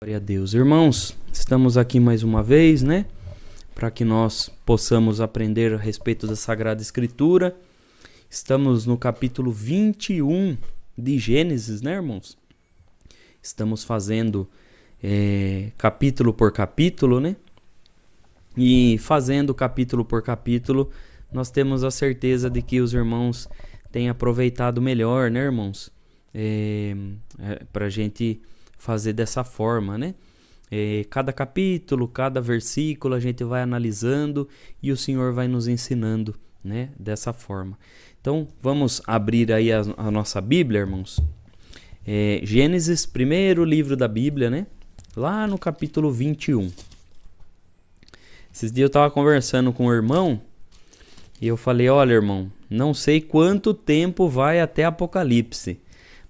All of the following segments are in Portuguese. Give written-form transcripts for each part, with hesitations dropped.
Glória a Deus. Irmãos, estamos aqui mais uma vez, né? Para que nós possamos aprender a respeito da Sagrada Escritura. Estamos no capítulo 21 de Gênesis, né, irmãos? Estamos fazendo capítulo por capítulo, né? E fazendo capítulo por capítulo, nós temos a certeza de que os irmãos têm aproveitado melhor, né, irmãos? Para a gente fazer dessa forma, né? Cada capítulo, cada versículo a gente vai analisando e o Senhor vai nos ensinando, né? Dessa forma. Então, vamos abrir aí a nossa Bíblia, irmãos. Gênesis, primeiro livro da Bíblia, né? Lá no capítulo 21. Esses dias eu estava conversando com o irmão e eu falei, olha, irmão, não sei quanto tempo vai até Apocalipse,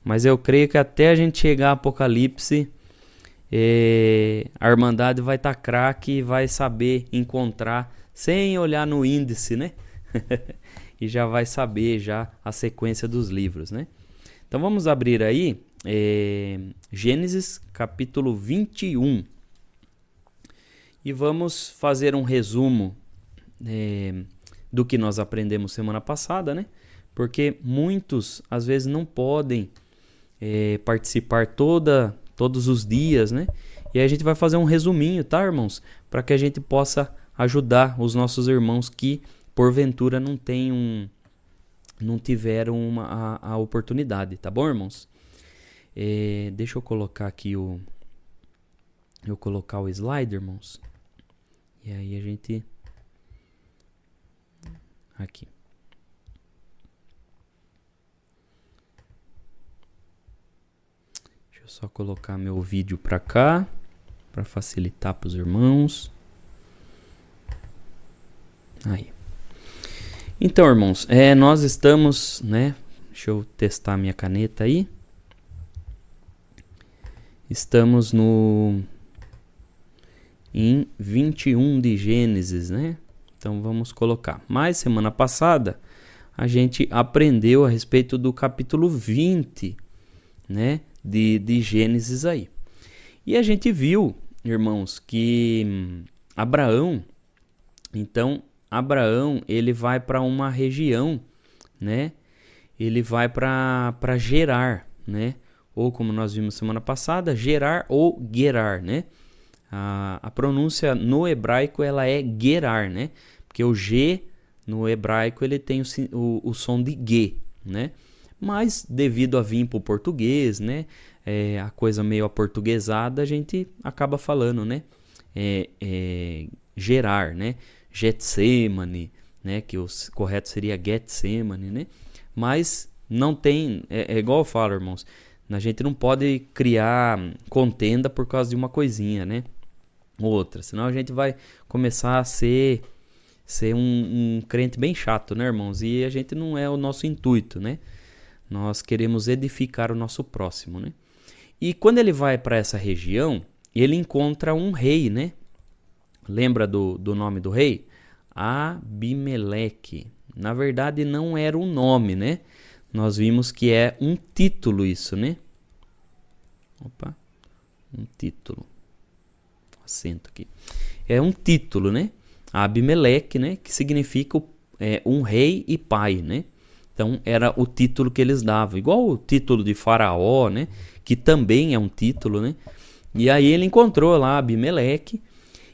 mas eu creio que até a gente chegar a Apocalipse, a Irmandade vai estar craque e vai saber encontrar sem olhar no índice, né? E já vai saber já a sequência dos livros, né? Então vamos abrir aí Gênesis capítulo 21 e vamos fazer um resumo do que nós aprendemos semana passada, né? Porque muitos às vezes não podem participar todos os dias, né? E aí a gente vai fazer um resuminho, tá, irmãos? Para que a gente possa ajudar os nossos irmãos que porventura não tiveram a oportunidade, tá bom, irmãos? Deixa eu colocar aqui o slide, irmãos. E aí a gente aqui. Deixa eu só colocar meu vídeo para cá para facilitar para os irmãos. Aí. Então, irmãos, nós estamos, né? Deixa eu testar minha caneta aí. Estamos em 21 de Gênesis, né? Então vamos colocar. Mas semana passada a gente aprendeu a respeito do capítulo 20, né? De Gênesis aí. E a gente viu, irmãos, que Abraão, ele vai para uma região, né? Ele vai para Gerar, né? Ou como nós vimos semana passada, Gerar ou Gerar, né? A pronúncia no hebraico ela é Gerar, né? Porque o G no hebraico ele tem o som de G, né? Mas devido a vir para o português, né? A coisa meio aportuguesada, a gente acaba falando, né? Gerar, né? Getsemane, né? Que o correto seria Getsemane, né? Mas não tem, igual eu falo, irmãos, a gente não pode criar contenda por causa de uma coisinha, né? Outra, senão a gente vai começar a ser um crente bem chato, né, irmãos? E a gente não é o nosso intuito, né? Nós queremos edificar o nosso próximo, né? E quando ele vai para essa região, ele encontra um rei, né? Lembra do nome do rei? Abimeleque. Na verdade, não era um nome, né? Nós vimos que é um título isso, né? Opa, um título. Acento aqui. É um título, né? Abimeleque, né? Que significa um rei e pai, né? Então, era o título que eles davam. Igual o título de faraó, né? Que também é um título, né? E aí ele encontrou lá Abimeleque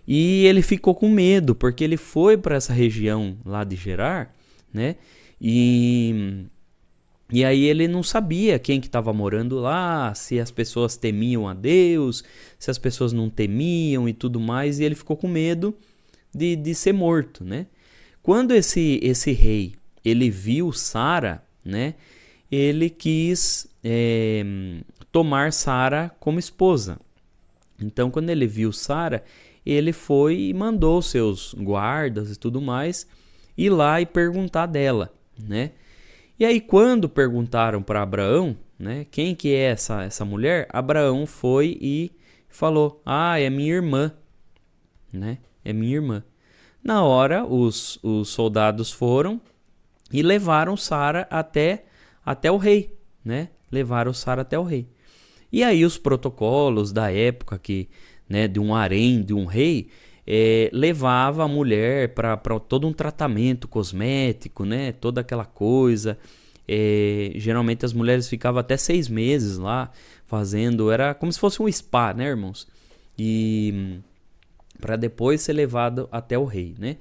e ele ficou com medo, porque ele foi para essa região lá de Gerar, né? E aí ele não sabia quem que estava morando lá, se as pessoas temiam a Deus, se as pessoas não temiam e tudo mais, e ele ficou com medo de ser morto, né? Quando esse rei, ele viu Sara, né? Ele quis tomar Sara como esposa. Então, quando ele viu Sara, ele foi e mandou seus guardas e tudo mais ir lá e perguntar dela, né? E aí, quando perguntaram para Abraão, né, quem que é essa mulher, Abraão foi e falou, é minha irmã, né? É minha irmã. Na hora, os soldados foram e levaram Sara até o rei, né? Levaram Sara até o rei. E aí os protocolos da época que, né, de um harém, de um rei, levava a mulher para todo um tratamento cosmético, né, toda aquela coisa. Geralmente as mulheres ficavam até 6 meses lá fazendo, era como se fosse um spa, né, irmãos? E para depois ser levado até o rei, né?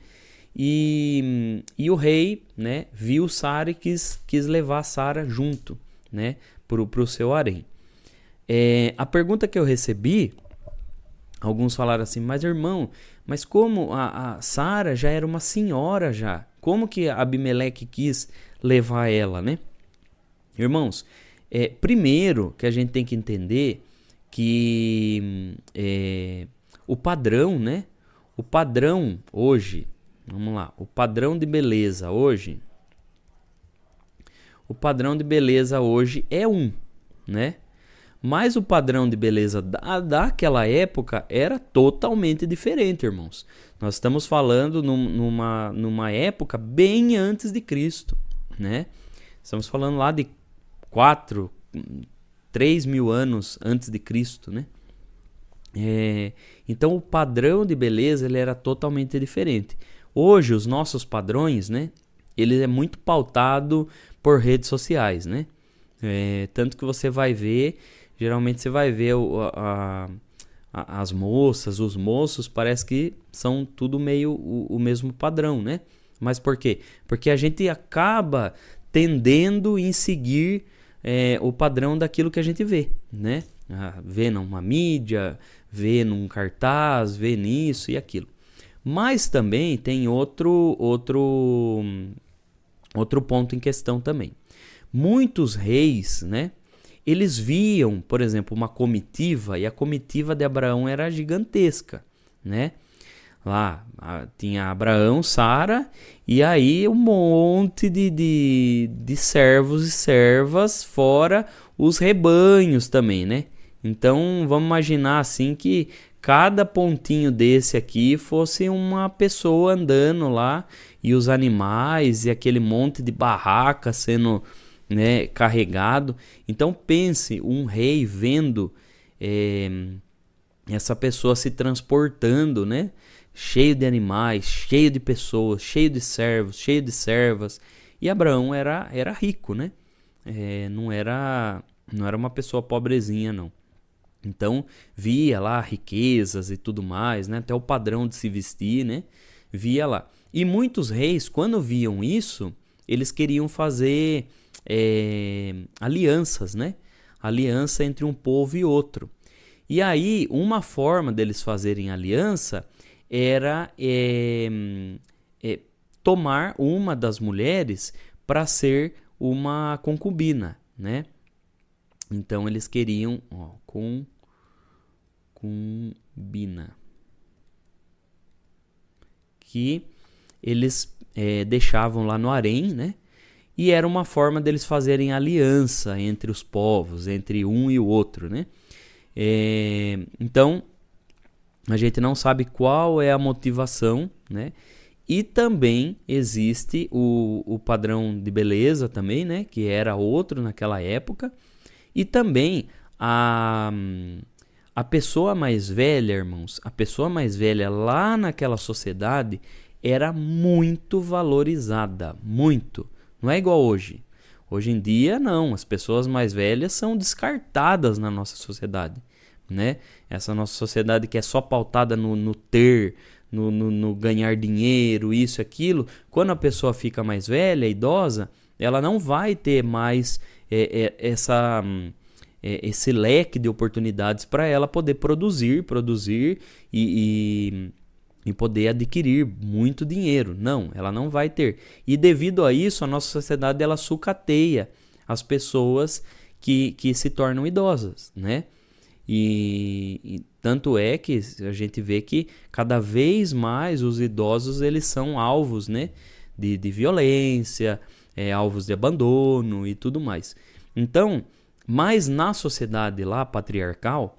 E o rei, né, viu Sara e quis levar Sara junto, né, pro seu harém. A pergunta que eu recebi, alguns falaram assim, mas irmão, mas como a Sara já era uma senhora já, como que Abimeleque quis levar ela, né? Irmãos, primeiro que a gente tem que entender que o padrão, né? O padrão hoje, vamos lá, o padrão de beleza hoje, é né? Mas o padrão de beleza daquela época era totalmente diferente, irmãos. Nós estamos falando numa época bem antes de Cristo, né? Estamos falando lá de 3 mil anos antes de Cristo, né? Então o padrão de beleza ele era totalmente diferente. Hoje os nossos padrões, né? Ele é muito pautado por redes sociais, né? Tanto que você vai ver, geralmente você vai ver as moças, os moços, parece que são tudo meio o mesmo padrão, né? Mas por quê? Porque a gente acaba tendendo em seguir o padrão daquilo que a gente vê, né? Vê numa mídia, vê num cartaz, vê nisso e aquilo. Mas também tem outro ponto em questão também. Muitos reis, né? Eles viam, por exemplo, uma comitiva, e a comitiva de Abraão era gigantesca, né? Lá tinha Abraão, Sara, e aí um monte de servos e servas, fora os rebanhos também, né? Então vamos imaginar assim que cada pontinho desse aqui fosse uma pessoa andando lá, e os animais, e aquele monte de barraca sendo, né, carregado. Então pense, um rei vendo essa pessoa se transportando, né? Cheio de animais, cheio de pessoas, cheio de servos, cheio de servas. E Abraão era rico, né? Não era uma pessoa pobrezinha, não. Então via lá riquezas e tudo mais, né? Até o padrão de se vestir, né? Via lá. E muitos reis, quando viam isso, eles queriam fazer alianças, né? Aliança entre um povo e outro. E aí, uma forma deles fazerem aliança era tomar uma das mulheres para ser uma concubina, né? Então eles queriam concubina, que eles deixavam lá no harém, né? E era uma forma deles fazerem aliança entre os povos, entre um e o outro, né? Então, a gente não sabe qual é a motivação, né? E também existe o padrão de beleza também, né? Que era outro naquela época. E também a pessoa mais velha, irmãos, a pessoa mais velha lá naquela sociedade era muito valorizada, muito. Não é igual hoje. Hoje em dia, não. As pessoas mais velhas são descartadas na nossa sociedade, né? Essa nossa sociedade que é só pautada no ter, no ganhar dinheiro, isso e aquilo. Quando a pessoa fica mais velha, idosa, ela não vai ter mais esse leque de oportunidades para ela poder produzir e poder adquirir muito dinheiro. Não, ela não vai ter. E devido a isso, a nossa sociedade ela sucateia as pessoas que se tornam idosas, né? E tanto é que a gente vê que cada vez mais os idosos eles são alvos, né? de violência, alvos de abandono e tudo mais. Então, mas na sociedade lá patriarcal,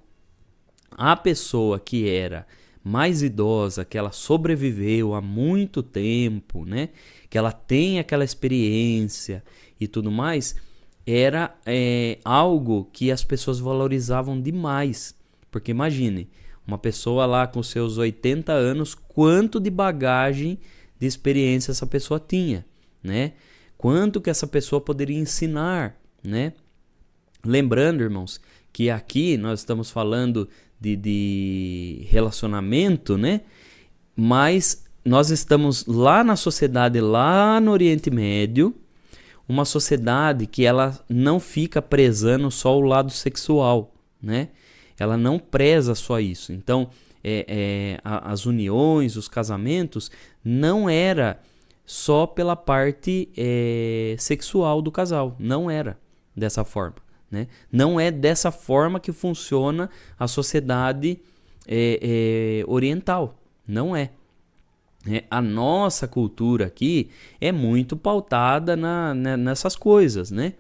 a pessoa que era mais idosa, que ela sobreviveu há muito tempo, né? Que ela tem aquela experiência e tudo mais, era algo que as pessoas valorizavam demais. Porque imagine, uma pessoa lá com seus 80 anos, quanto de bagagem, de experiência essa pessoa tinha, né? Quanto que essa pessoa poderia ensinar, né? Lembrando, irmãos, que aqui nós estamos falando de relacionamento, né? Mas nós estamos lá na sociedade, lá no Oriente Médio, uma sociedade que ela não fica prezando só o lado sexual, né? Ela não preza só isso. Então, as uniões, os casamentos, não era só pela parte sexual do casal. Não era dessa forma, né? Não é dessa forma que funciona a sociedade oriental. Não é. A nossa cultura aqui é muito pautada nessas coisas, né?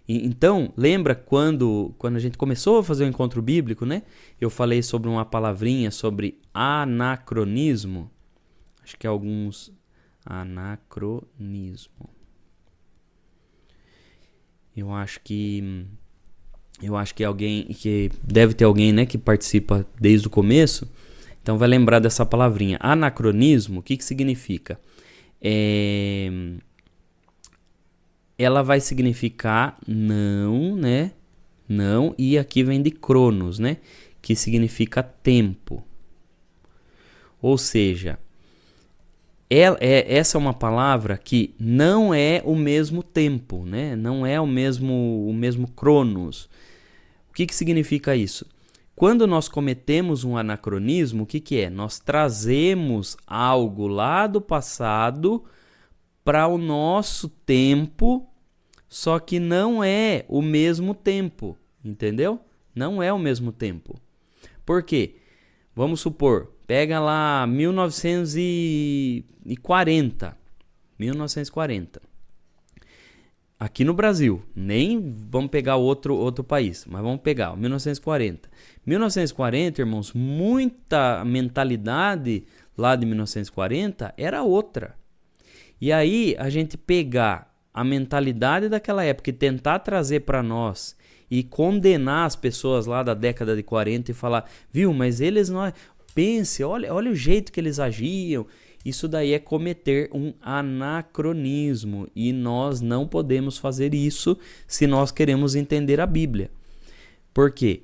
Então, lembra quando a gente começou a fazer o encontro bíblico, né? Eu falei sobre uma palavrinha sobre anacronismo. Acho que alguns... Anacronismo. Eu acho que deve ter alguém, né, que participa desde o começo. Então vai lembrar dessa palavrinha. Anacronismo, o que significa? Ela vai significar não, né? Não, e aqui vem de cronos, né? Que significa tempo. Ou seja, essa é uma palavra que não é o mesmo tempo, né? Não é o mesmo cronos. O que significa isso? Quando nós cometemos um anacronismo, o que é? Nós trazemos algo lá do passado para o nosso tempo, só que não é o mesmo tempo, entendeu? Não é o mesmo tempo. Por quê? Vamos supor, pega lá 1940. Aqui no Brasil, nem vamos pegar outro país, mas vamos pegar 1940. 1940, irmãos, muita mentalidade lá de 1940 era outra. E aí a gente pegar a mentalidade daquela época e tentar trazer para nós e condenar as pessoas lá da década de 40 e falar, viu, mas eles não... Pense, olha o jeito que eles agiam. Isso daí é cometer um anacronismo e nós não podemos fazer isso se nós queremos entender a Bíblia. Por quê?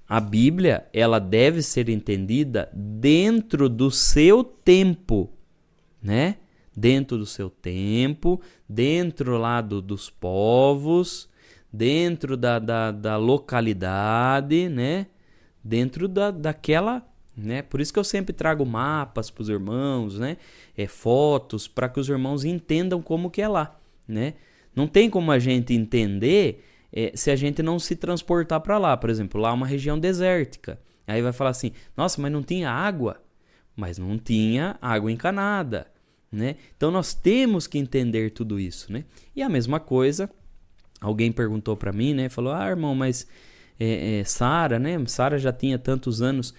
A Bíblia, ela deve ser entendida dentro do seu tempo, né? Dentro do seu tempo, dentro lá dos povos, dentro da localidade, né? Dentro daquela... Né? Por isso que eu sempre trago mapas para os irmãos, né? Fotos, para que os irmãos entendam como que é lá, né? Não tem como a gente entender se a gente não se transportar para lá. Por exemplo, lá é uma região desértica. Aí vai falar assim, nossa, mas não tinha água? Mas não tinha água encanada, né? Então nós temos que entender tudo isso, né? E a mesma coisa, alguém perguntou para mim, né? Falou, irmão, mas Sara, né? Sara já tinha tantos anos...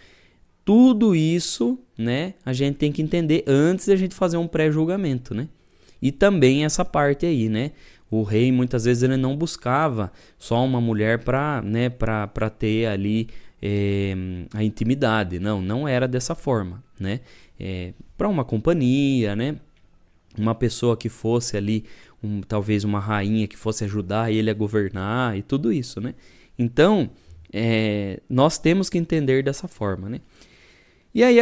Tudo isso, né, a gente tem que entender antes de a gente fazer um pré-julgamento, né? E também essa parte aí, né? O rei, muitas vezes, ele não buscava só uma mulher para, né, para ter ali a intimidade. Não era dessa forma, né? Para uma companhia, né? Uma pessoa que fosse ali, talvez uma rainha que fosse ajudar ele a governar e tudo isso, né? Então, nós temos que entender dessa forma, né? E aí,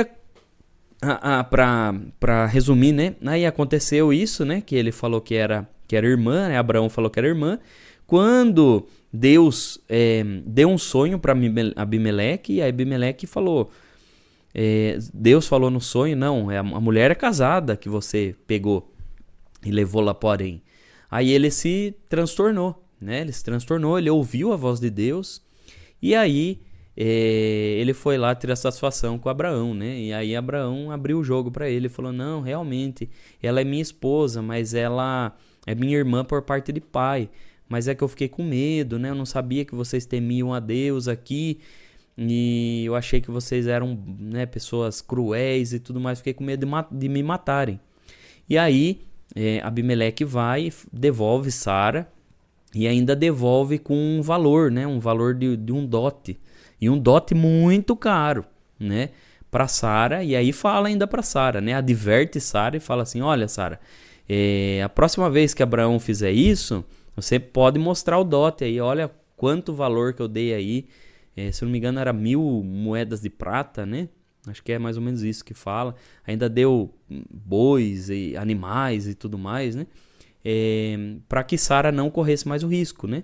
para resumir, né? Aí aconteceu isso, né? Que ele falou que era irmã, né? Abraão falou que era irmã. Quando Deus deu um sonho para Abimeleque, e Abimeleque falou... Deus falou no sonho, não, a mulher é casada que você pegou e levou lá para Harém. Aí ele se transtornou, né? Ele se transtornou, ele ouviu a voz de Deus e aí... ele foi lá ter a satisfação com Abraão, né? E aí Abraão abriu o jogo para ele e falou, não, realmente, ela é minha esposa, mas ela é minha irmã por parte de pai. Mas é que eu fiquei com medo, né? Eu não sabia que vocês temiam a Deus aqui e eu achei que vocês eram, né, pessoas cruéis e tudo mais. Fiquei com medo de me matarem. E aí Abimeleque vai, devolve Sara e ainda devolve com um valor, né? Um valor de um dote. E um dote muito caro, né? Para Sara. E aí fala ainda para Sara, né? Adverte Sara e fala assim: olha, Sara, a próxima vez que Abraão fizer isso, você pode mostrar o dote aí. Olha quanto valor que eu dei aí. Se eu não me engano, era 1.000 moedas de prata, né? Acho que é mais ou menos isso que fala. Ainda deu bois e animais e tudo mais, né? Para que Sara não corresse mais o risco, né?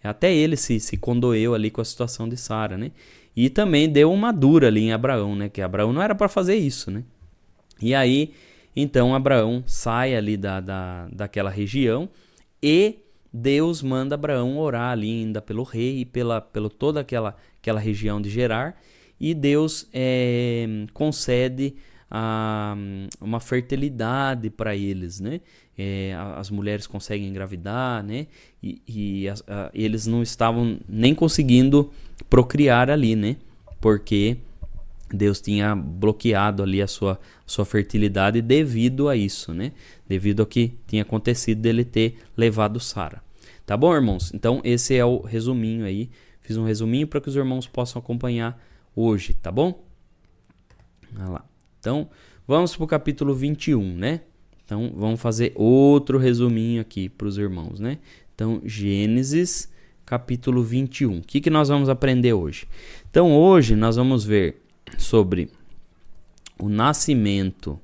Até ele se condoeu ali com a situação de Sara, né? E também deu uma dura ali em Abraão, né? Que Abraão não era para fazer isso, né? E aí, então, Abraão sai ali daquela região e Deus manda Abraão orar ali ainda pelo rei e pela toda aquela região de Gerar. E Deus concede uma fertilidade para eles, né? As mulheres conseguem engravidar, né? E eles não estavam nem conseguindo procriar ali, né? Porque Deus tinha bloqueado ali a sua fertilidade devido a isso, né? Devido ao que tinha acontecido dele ter levado Sara. Tá bom, irmãos? Então esse é o resuminho aí. Fiz um resuminho para que os irmãos possam acompanhar hoje, tá bom? Olha lá. Então, vamos para o capítulo 21, né? Então, vamos fazer outro resuminho aqui para os irmãos, né? Então, Gênesis, capítulo 21. O que nós vamos aprender hoje? Então, hoje nós vamos ver sobre o nascimento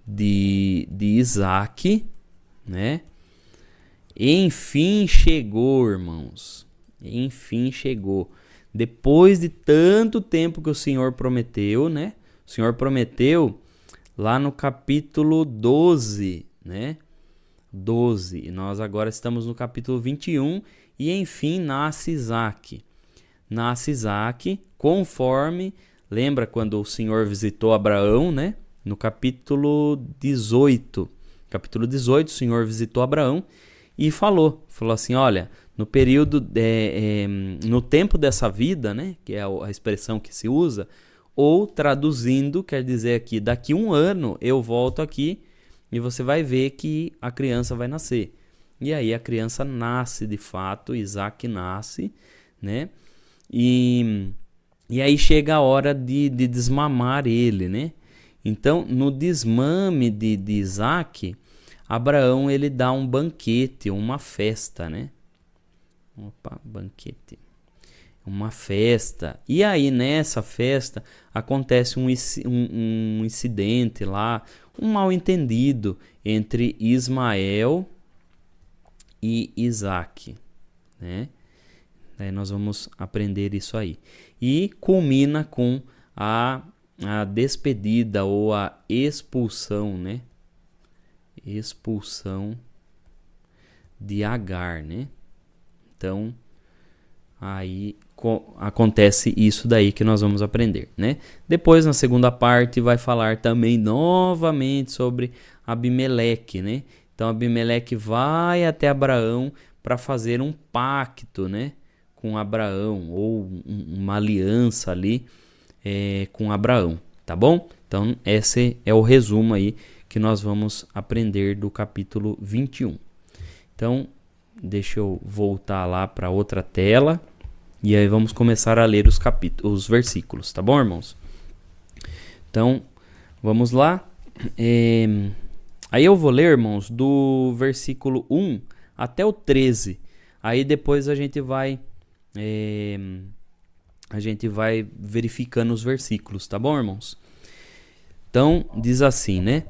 de Isaac, né? Enfim chegou, irmãos. Enfim chegou. Depois de tanto tempo que o Senhor prometeu, né? O Senhor prometeu lá no capítulo 12, né? 12. E nós agora estamos no capítulo 21 e enfim nasce Isaac. Nasce Isaac conforme, lembra quando o Senhor visitou Abraão, né? No capítulo 18. Capítulo 18, o Senhor visitou Abraão e falou assim, olha, no período, no tempo dessa vida, né? Que é a expressão que se usa, ou traduzindo, quer dizer aqui, daqui 1 ano eu volto aqui e você vai ver que a criança vai nascer. E aí a criança nasce de fato, Isaac nasce, né? E aí chega a hora de desmamar ele, né? Então, no desmame de Isaac, Abraão ele dá um banquete, uma festa, né? Opa, banquete. Uma festa. E aí nessa festa acontece um incidente lá, um mal-entendido entre Ismael e Isaac, né? Daí nós vamos aprender isso aí. E culmina com a despedida ou a expulsão, né? Expulsão de Agar, né? Então, aí acontece isso daí que nós vamos aprender, né? Depois, na segunda parte, vai falar também novamente sobre Abimeleque, né? Então, Abimeleque vai até Abraão para fazer um pacto, né? Com Abraão, ou uma aliança ali com Abraão, tá bom? Então, esse é o resumo aí que nós vamos aprender do capítulo 21. Então, deixa eu voltar lá para outra tela e aí vamos começar a ler os versículos, tá bom, irmãos? Então, vamos lá. Aí eu vou ler, irmãos, do versículo 1 até o 13. Aí depois a gente vai verificando os versículos, tá bom, irmãos? Então, diz assim, né?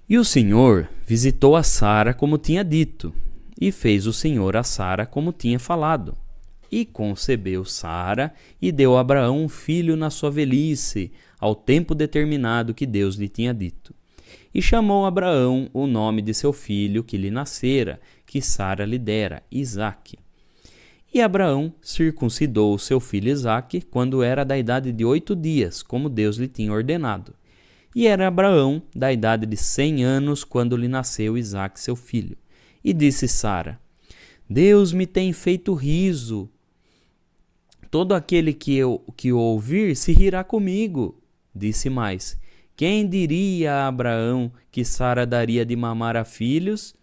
E o Senhor visitou a Sara como tinha dito, e fez o Senhor a Sara como tinha falado. E concebeu Sara e deu a Abraão um filho na sua velhice, ao tempo determinado que Deus lhe tinha dito. E chamou Abraão o nome de seu filho que lhe nascera, que Sara lhe dera, Isaque. E Abraão circuncidou o seu filho Isaque quando era da idade de 8 dias, como Deus lhe tinha ordenado. E era Abraão da idade de 100 anos quando lhe nasceu Isaque seu filho. E disse Sara: Deus me tem feito riso. Todo aquele que o ouvir se rirá comigo. Disse mais: Quem diria a Abraão que Sara daria de mamar a filhos?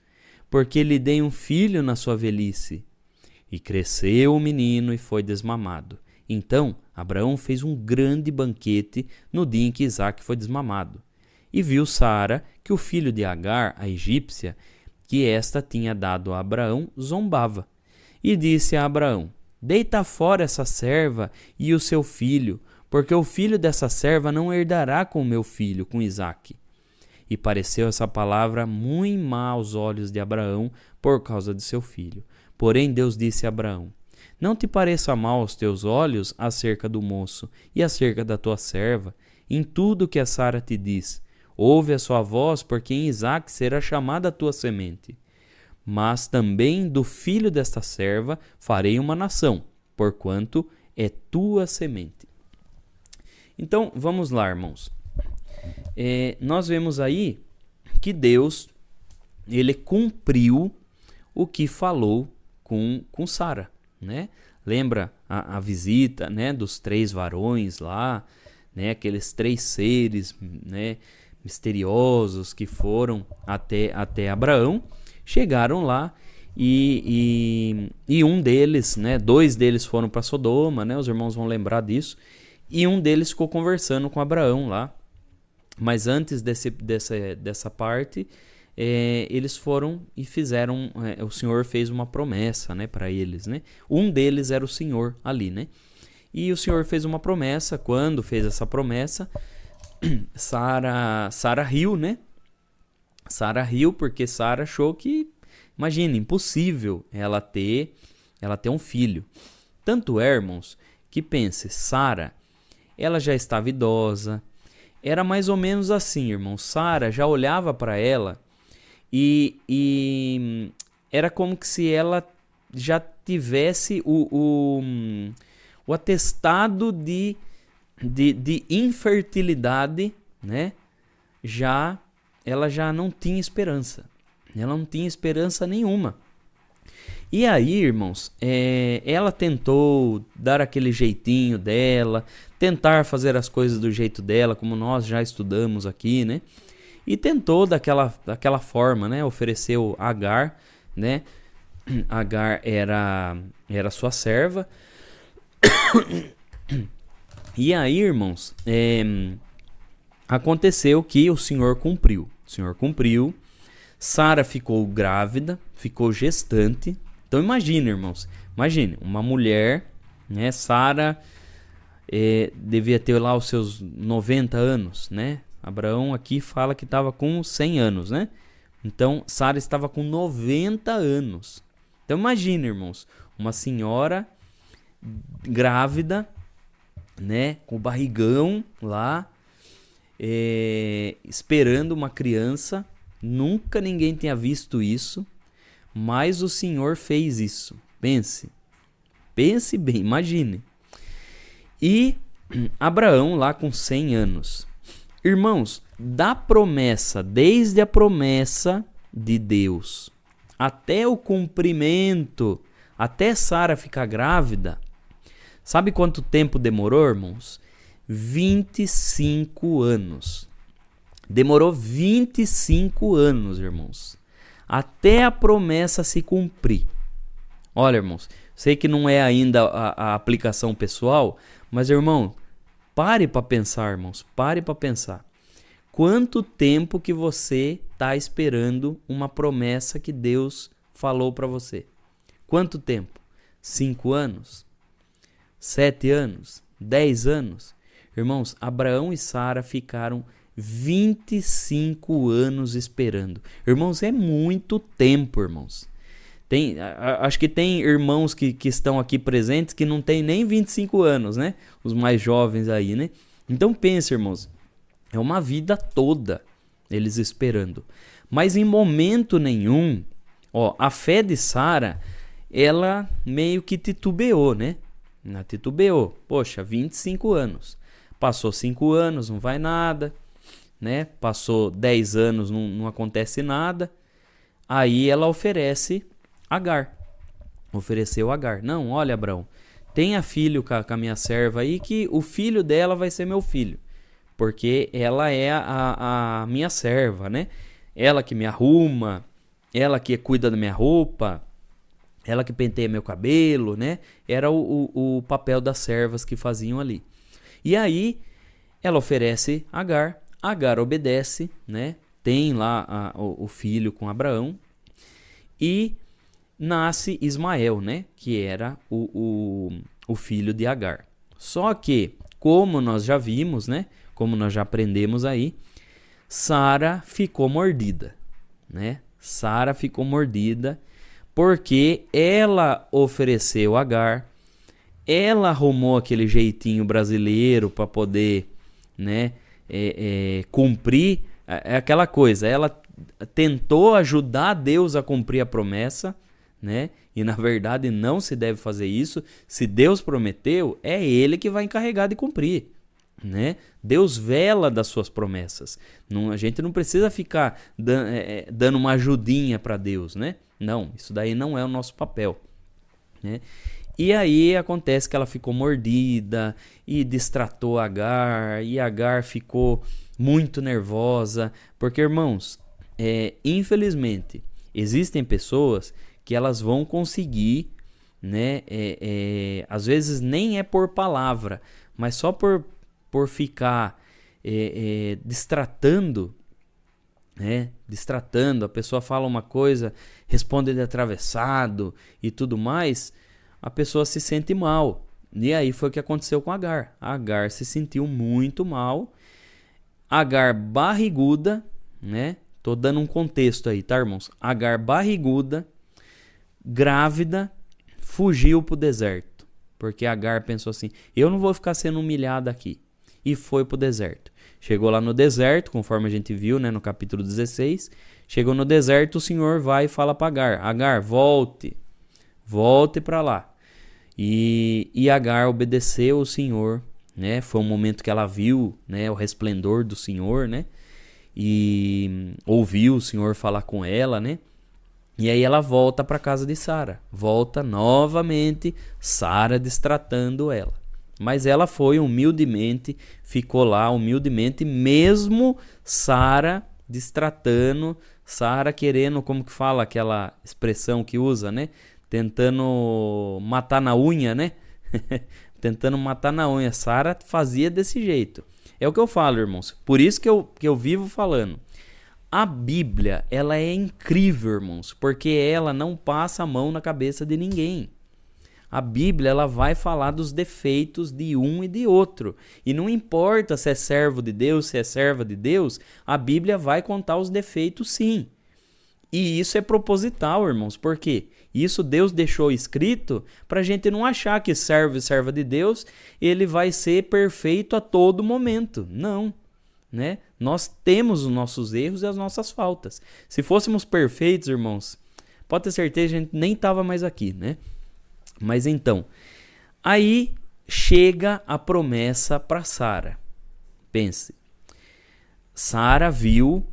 porque lhe dei um filho na sua velhice. E cresceu o menino e foi desmamado. Então Abraão fez um grande banquete no dia em que Isaque foi desmamado. E viu Sara que o filho de Agar, a egípcia, que esta tinha dado a Abraão, zombava. E disse a Abraão: deita fora essa serva e o seu filho, porque o filho dessa serva não herdará com o meu filho, com Isaque. E pareceu essa palavra muito má aos olhos de Abraão por causa de seu filho. Porém Deus disse a Abraão: não te pareça mal aos teus olhos acerca do moço e acerca da tua serva, em tudo que a Sara te diz. Ouve a sua voz, porque em Isaque será chamada a tua semente. Mas também do filho desta serva farei uma nação, porquanto é tua semente. Então, vamos lá, irmãos. Nós vemos aí que Deus, ele cumpriu o que falou com Sara, né? Lembra a visita, né, dos 3 varões lá, né, aqueles 3 seres, né, misteriosos que foram até Abraão, chegaram lá e um deles, né, 2 deles foram para Sodoma, né, os irmãos vão lembrar disso, e um deles ficou conversando com Abraão lá. Mas antes dessa parte, eles foram e fizeram, o Senhor fez uma promessa, né, para eles, né? Um deles era o Senhor ali, né? E o Senhor fez uma promessa. Quando fez essa promessa, Sara riu, né? Sara riu porque Sara achou que, imagina, impossível ela ter um filho. Tanto é, irmãos, que pense, Sara, ela já estava idosa. Era mais ou menos assim, irmãos. Sara já olhava para ela e era como que se ela já tivesse o atestado de infertilidade, né? Ela já não tinha esperança. Ela não tinha esperança nenhuma. E aí, irmãos, ela tentou dar aquele jeitinho dela, tentar fazer as coisas do jeito dela, como nós já estudamos aqui, né? E tentou daquela forma, né? Ofereceu Agar, né? Agar era sua serva. E aí, irmãos, aconteceu que o Senhor cumpriu. O Senhor cumpriu. Sara ficou grávida, ficou gestante. Então imagine, irmãos, uma mulher, né? Sara devia ter lá os seus 90 anos, né? Abraão aqui fala que estava com 100 anos, né? Então Sara estava com 90 anos. Então imagine, irmãos, uma senhora grávida, né? Com o barrigão lá, esperando uma criança. Nunca ninguém tinha visto isso. Mas o Senhor fez isso. Pense bem, imagine. E Abraão lá com 100 anos. Irmãos, desde a promessa de Deus até o cumprimento, até Sara ficar grávida, sabe quanto tempo demorou, irmãos? 25 anos. Demorou 25 anos, irmãos, até a promessa se cumprir. Olha, irmãos, sei que não é ainda a aplicação pessoal, mas, irmão, pare para pensar, irmãos, pare para pensar. Quanto tempo que você está esperando uma promessa que Deus falou para você? Quanto tempo? 5 anos? 7 anos? 10 anos? Irmãos, Abraão e Sara ficaram 25 anos esperando. Irmãos, é muito tempo, irmãos. Acho que tem irmãos que estão aqui presentes que não tem nem 25 anos, né? Os mais jovens aí, né? Então pense, irmãos, é uma vida toda eles esperando. Mas em momento nenhum, a fé de Sara, ela meio que titubeou, né? Ela titubeou. Poxa, 25 anos. Passou 5 anos, não vai nada. Né? Passou 10 anos, não acontece nada. Aí ela ofereceu Agar. Não, olha, Abraão, tenha filho com a minha serva aí, que o filho dela vai ser meu filho, porque ela é a minha serva, né? Ela que me arruma, ela que cuida da minha roupa, ela que penteia meu cabelo, né? Era o papel das servas que faziam ali. E aí ela oferece Agar, Agar obedece, né? Tem lá o filho com Abraão e nasce Ismael, né? Que era o filho de Agar. Só que, como nós já vimos, né? Como nós já aprendemos aí, Sara ficou mordida, né? Sara ficou mordida porque ela ofereceu Agar, ela arrumou aquele jeitinho brasileiro para poder, né, cumprir aquela coisa. Ela tentou ajudar Deus a cumprir a promessa, né? E na verdade não se deve fazer isso. Se Deus prometeu, é Ele que vai encarregar de cumprir, né? Deus vela das suas promessas. Não, a gente não precisa ficar dando uma ajudinha para Deus, né? Não, isso daí não é o nosso papel, né? E aí acontece que ela ficou mordida e distratou Agar, e Agar ficou muito nervosa, porque, irmãos, infelizmente, existem pessoas que elas vão conseguir, né? Às vezes nem é por palavra, mas só por ficar distratando, né? Distratando, a pessoa fala uma coisa, responde de atravessado e tudo mais, a pessoa se sente mal. E aí foi o que aconteceu com Agar. Agar se sentiu muito mal. Agar barriguda, né? Tô dando um contexto aí, tá, irmãos? Agar barriguda, grávida, fugiu pro deserto. Porque Agar pensou assim, eu não vou ficar sendo humilhada aqui. E foi pro deserto. Chegou lá no deserto, conforme a gente viu, né, no capítulo 16. Chegou no deserto, o Senhor vai e fala para Agar, Agar, volte para lá. E Agar obedeceu o Senhor, né? Foi um momento que ela viu, né, o resplendor do Senhor, né? E ouviu o Senhor falar com ela, né? E aí ela volta para a casa de Sara. Volta novamente, Sara distratando ela. Mas ela foi humildemente, ficou lá humildemente, mesmo Sara distratando, Sara querendo, como que fala aquela expressão que usa, né? Tentando matar na unha, né? Tentando matar na unha. Sara fazia desse jeito. É o que eu falo, irmãos. Por isso que eu vivo falando. A Bíblia, ela é incrível, irmãos, porque ela não passa a mão na cabeça de ninguém. A Bíblia, ela vai falar dos defeitos de um e de outro. E não importa se é servo de Deus, se é serva de Deus, a Bíblia vai contar os defeitos sim. E isso é proposital, irmãos, porque isso Deus deixou escrito para a gente não achar que servo e serva de Deus, ele vai ser perfeito a todo momento. Não, né? Nós temos os nossos erros e as nossas faltas. Se fôssemos perfeitos, irmãos, pode ter certeza, a gente nem estava mais aqui, né? Mas então, aí chega a promessa para Sara. Pense, Sara viu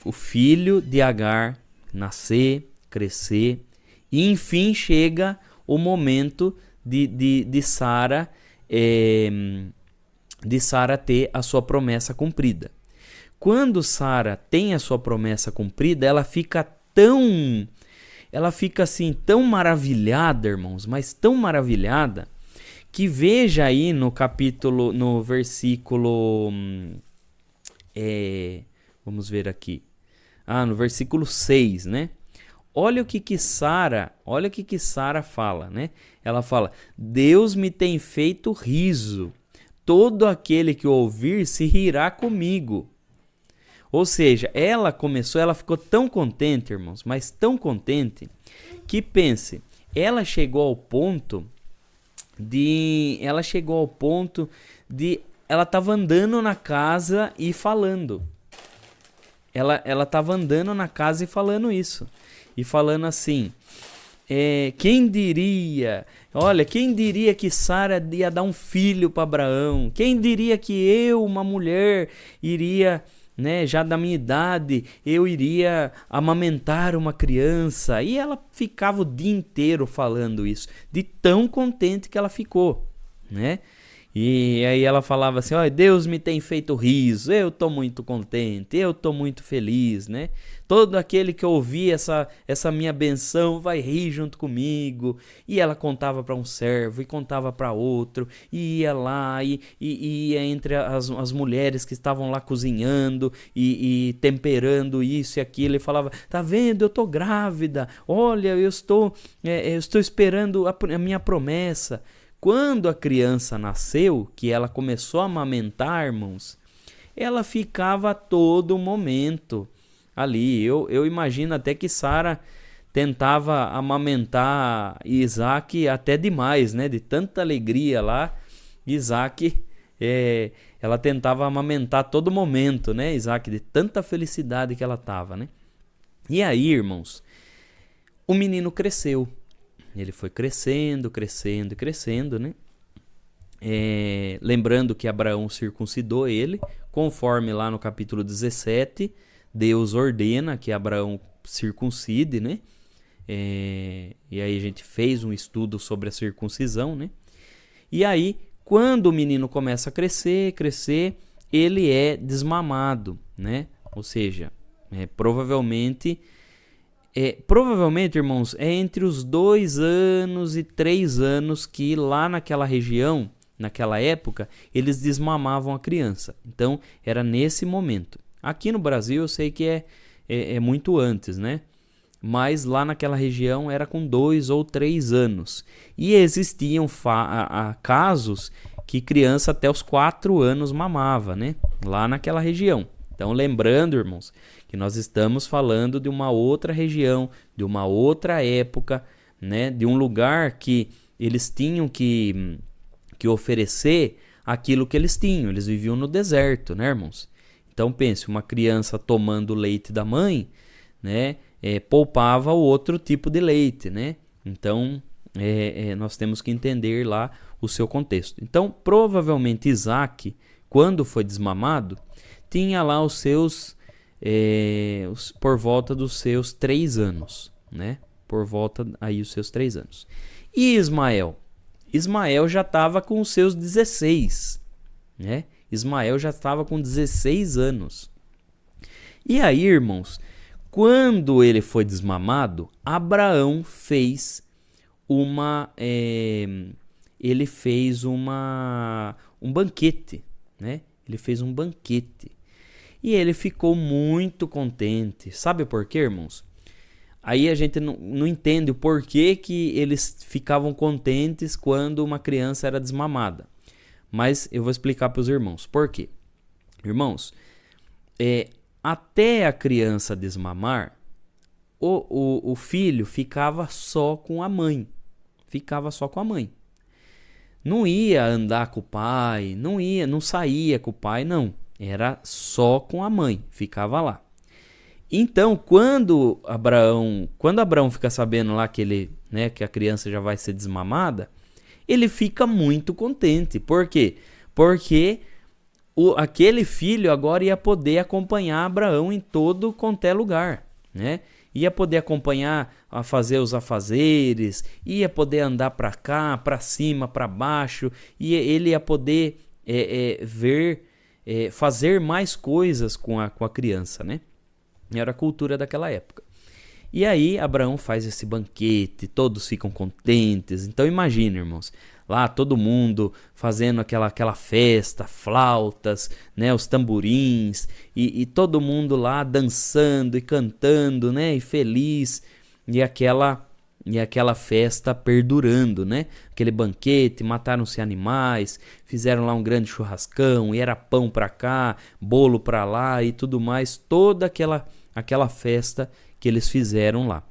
o filho de Agar nascer, crescer, e enfim chega o momento de Sara ter a sua promessa cumprida. Quando Sara tem a sua promessa cumprida, ela fica assim tão maravilhada, irmãos, mas tão maravilhada, que veja aí no versículo, vamos ver aqui, no versículo 6, né? Olha o que Sara fala, né? Ela fala, Deus me tem feito riso, todo aquele que ouvir se rirá comigo. Ou seja, ela ficou tão contente, irmãos, mas tão contente, que pense, ela chegou ao ponto de ela estava andando na casa e falando. Ela estava andando na casa e falando isso. E falando assim, quem diria que Sara ia dar um filho para Abraão? Quem diria que eu, uma mulher, iria, né, já da minha idade, eu iria amamentar uma criança? E ela ficava o dia inteiro falando isso, de tão contente que ela ficou, né? E aí ela falava assim: "Olha, Deus me tem feito riso, eu tô muito contente, eu tô muito feliz, né? Todo aquele que ouvir essa minha benção vai rir junto comigo." E ela contava para um servo e contava para outro, e ia lá e ia entre as mulheres que estavam lá cozinhando e temperando isso e aquilo, e falava: "Tá vendo, eu tô grávida, olha, eu estou esperando a minha promessa." Quando a criança nasceu, que ela começou a amamentar, irmãos, ela ficava a todo momento ali. Eu imagino até que Sara tentava amamentar Isaac até demais, né? De tanta alegria lá, Isaac, ela tentava amamentar a todo momento, né? Isaac, de tanta felicidade que ela estava, né? E aí, irmãos, o menino cresceu. Ele foi crescendo, crescendo e crescendo, né? Lembrando que Abraão circuncidou ele, conforme lá no capítulo 17, Deus ordena que Abraão circuncide, né? E aí a gente fez um estudo sobre a circuncisão, né? E aí, quando o menino começa a crescer, ele é desmamado, né? Ou seja, provavelmente, irmãos, é entre os 2 anos e 3 anos que lá naquela região, naquela época, eles desmamavam a criança. Então, era nesse momento. Aqui no Brasil eu sei que é muito antes, né? Mas lá naquela região era com 2 ou 3 anos. E existiam casos que criança até os 4 anos mamava, né? Lá naquela região. Então, lembrando, irmãos, que nós estamos falando de uma outra região, de uma outra época, né? De um lugar que eles tinham que oferecer aquilo que eles tinham. Eles viviam no deserto, né, irmãos? Então, pense, uma criança tomando leite da mãe, né? Poupava o outro tipo de leite, né? Então, nós temos que entender lá o seu contexto. Então, provavelmente Isaac, quando foi desmamado, tinha lá os seus, por volta dos seus 3 anos, né? Por volta aí os seus 3 anos. E Ismael já estava com os seus 16, né? Ismael já estava com 16 anos. E aí, irmãos, quando ele foi desmamado, Abraão fez um banquete, né? Ele fez um banquete. E ele ficou muito contente. Sabe por quê, irmãos? Aí a gente não entende o porquê que eles ficavam contentes quando uma criança era desmamada. Mas eu vou explicar para os irmãos. Por quê? Irmãos, até a criança desmamar, o filho ficava só com a mãe. Ficava só com a mãe. Não ia andar com o pai, não saía com o pai, não. Era só com a mãe, ficava lá. Então, quando Abraão fica sabendo lá que a criança já vai ser desmamada, ele fica muito contente. Por quê? Porque aquele filho agora ia poder acompanhar Abraão em todo quanto é lugar, né? Ia poder acompanhar a fazer os afazeres, ia poder andar para cá, para cima, para baixo, e ele ia poder fazer mais coisas com a criança, né? Era a cultura daquela época. E aí Abraão faz esse banquete, todos ficam contentes. Então imagina, irmãos, lá todo mundo fazendo aquela festa, flautas, né, os tamborins, e todo mundo lá dançando e cantando, né, e feliz, e aquela festa perdurando, né? Aquele banquete, mataram-se animais, fizeram lá um grande churrascão, e era pão para cá, bolo para lá e tudo mais, toda aquela festa que eles fizeram lá.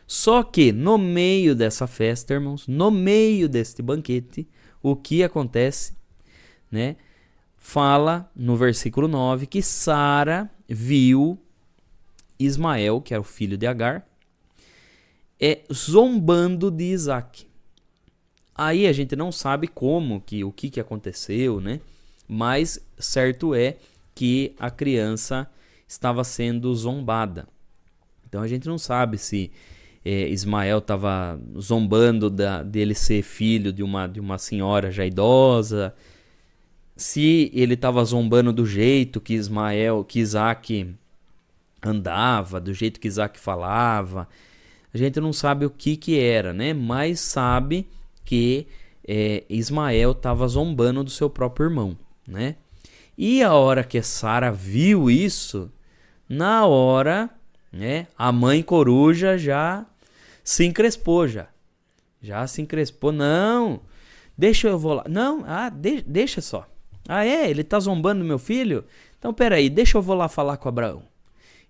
Só que no meio dessa festa, irmãos, no meio deste banquete, o que acontece, né? Fala no versículo 9 que Sara viu Ismael, que era o filho de Agar, zombando de Isaac. Aí a gente não sabe o que aconteceu, né? Mas certo é que a criança estava sendo zombada. Então a gente não sabe se Ismael estava zombando dele ser filho de uma senhora já idosa, se ele estava zombando do jeito que Isaac andava, do jeito que Isaac falava. A gente não sabe o que era, né? Mas sabe que Ismael estava zombando do seu próprio irmão, né? E a hora que Sara viu isso, na hora, né, a mãe coruja já se encrespou, já se encrespou. Não, deixa eu vou lá. Não, deixa só. Ele tá zombando do meu filho? Então peraí, deixa eu vou lá falar com Abraão.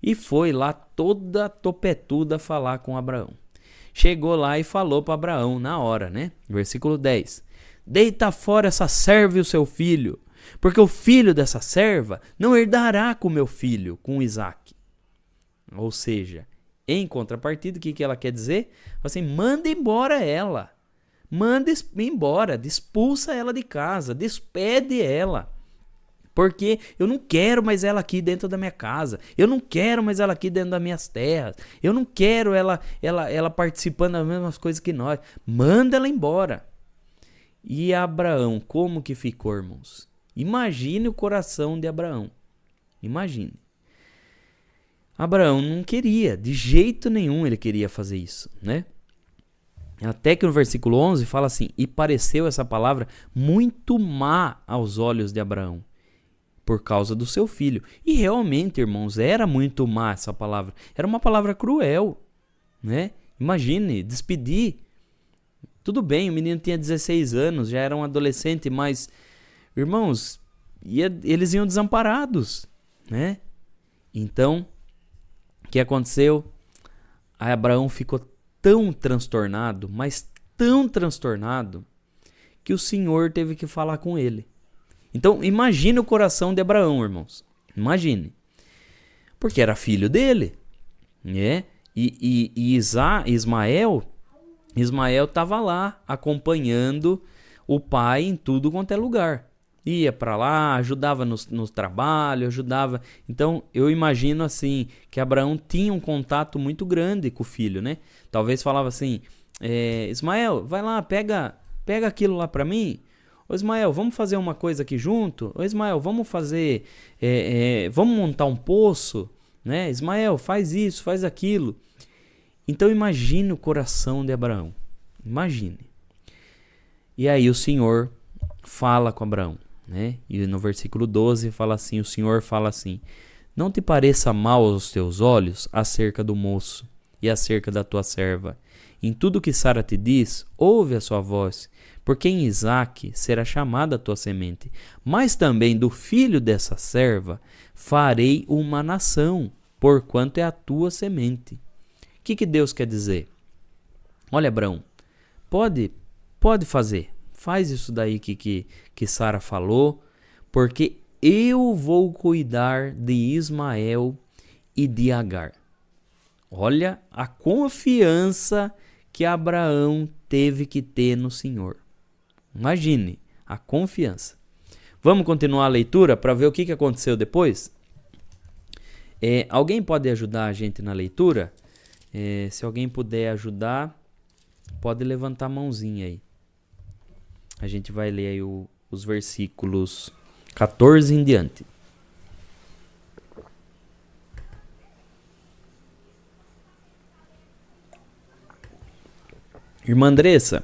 E foi lá toda topetuda falar com Abraão. Chegou lá e falou para Abraão na hora, né? Versículo 10. Deita fora essa serva e o seu filho, porque o filho dessa serva não herdará com meu filho, com Isaac. Ou seja, em contrapartida, o que ela quer dizer? Assim, manda embora ela. Manda embora, expulsa ela de casa, despede ela. Porque eu não quero mais ela aqui dentro da minha casa. Eu não quero mais ela aqui dentro das minhas terras. Eu não quero ela participando das mesmas coisas que nós. Manda ela embora. E Abraão, como que ficou, irmãos? Imagine o coração de Abraão. Imagine. Abraão não queria, de jeito nenhum ele queria fazer isso, né? Até que no versículo 11 fala assim: e pareceu essa palavra muito má aos olhos de Abraão, por causa do seu filho. E realmente, irmãos, era muito má essa palavra. Era uma palavra cruel, né? Imagine, despedir. Tudo bem, o menino tinha 16 anos, já era um adolescente, mas, irmãos, eles iam desamparados, né? Então, o que aconteceu? Aí Abraão ficou tão transtornado, mas tão transtornado, que o Senhor teve que falar com ele. Então, imagine o coração de Abraão, irmãos. Imagine. Porque era filho dele, né? E Ismael estava lá acompanhando o pai em tudo quanto é lugar. Ia para lá, ajudava no trabalho, ajudava. Então, eu imagino assim, que Abraão tinha um contato muito grande com o filho, né? Talvez falava assim, Ismael, vai lá, pega aquilo lá para mim. Ô Ismael, vamos fazer uma coisa aqui junto? Ô Ismael, vamos fazer, vamos montar um poço, né? Ismael, faz isso, faz aquilo. Então imagine o coração de Abraão, imagine. E aí o Senhor fala com Abraão, né? E no versículo 12 fala assim, o Senhor fala assim: não te pareça mal aos teus olhos acerca do moço e acerca da tua serva. Em tudo que Sara te diz, ouve a sua voz, porque em Isaque será chamada a tua semente, mas também do filho dessa serva farei uma nação, porquanto é a tua semente. O que Deus quer dizer? Olha, Abraão, pode fazer, faz isso daí que Sara falou, porque eu vou cuidar de Ismael e de Agar. Olha a confiança que Abraão teve que ter no Senhor. Imagine a confiança. Vamos continuar a leitura para ver o que aconteceu depois? Alguém pode ajudar a gente na leitura? Se alguém puder ajudar, pode levantar a mãozinha aí. A gente vai ler aí os versículos 14 em diante. Irmã Andressa,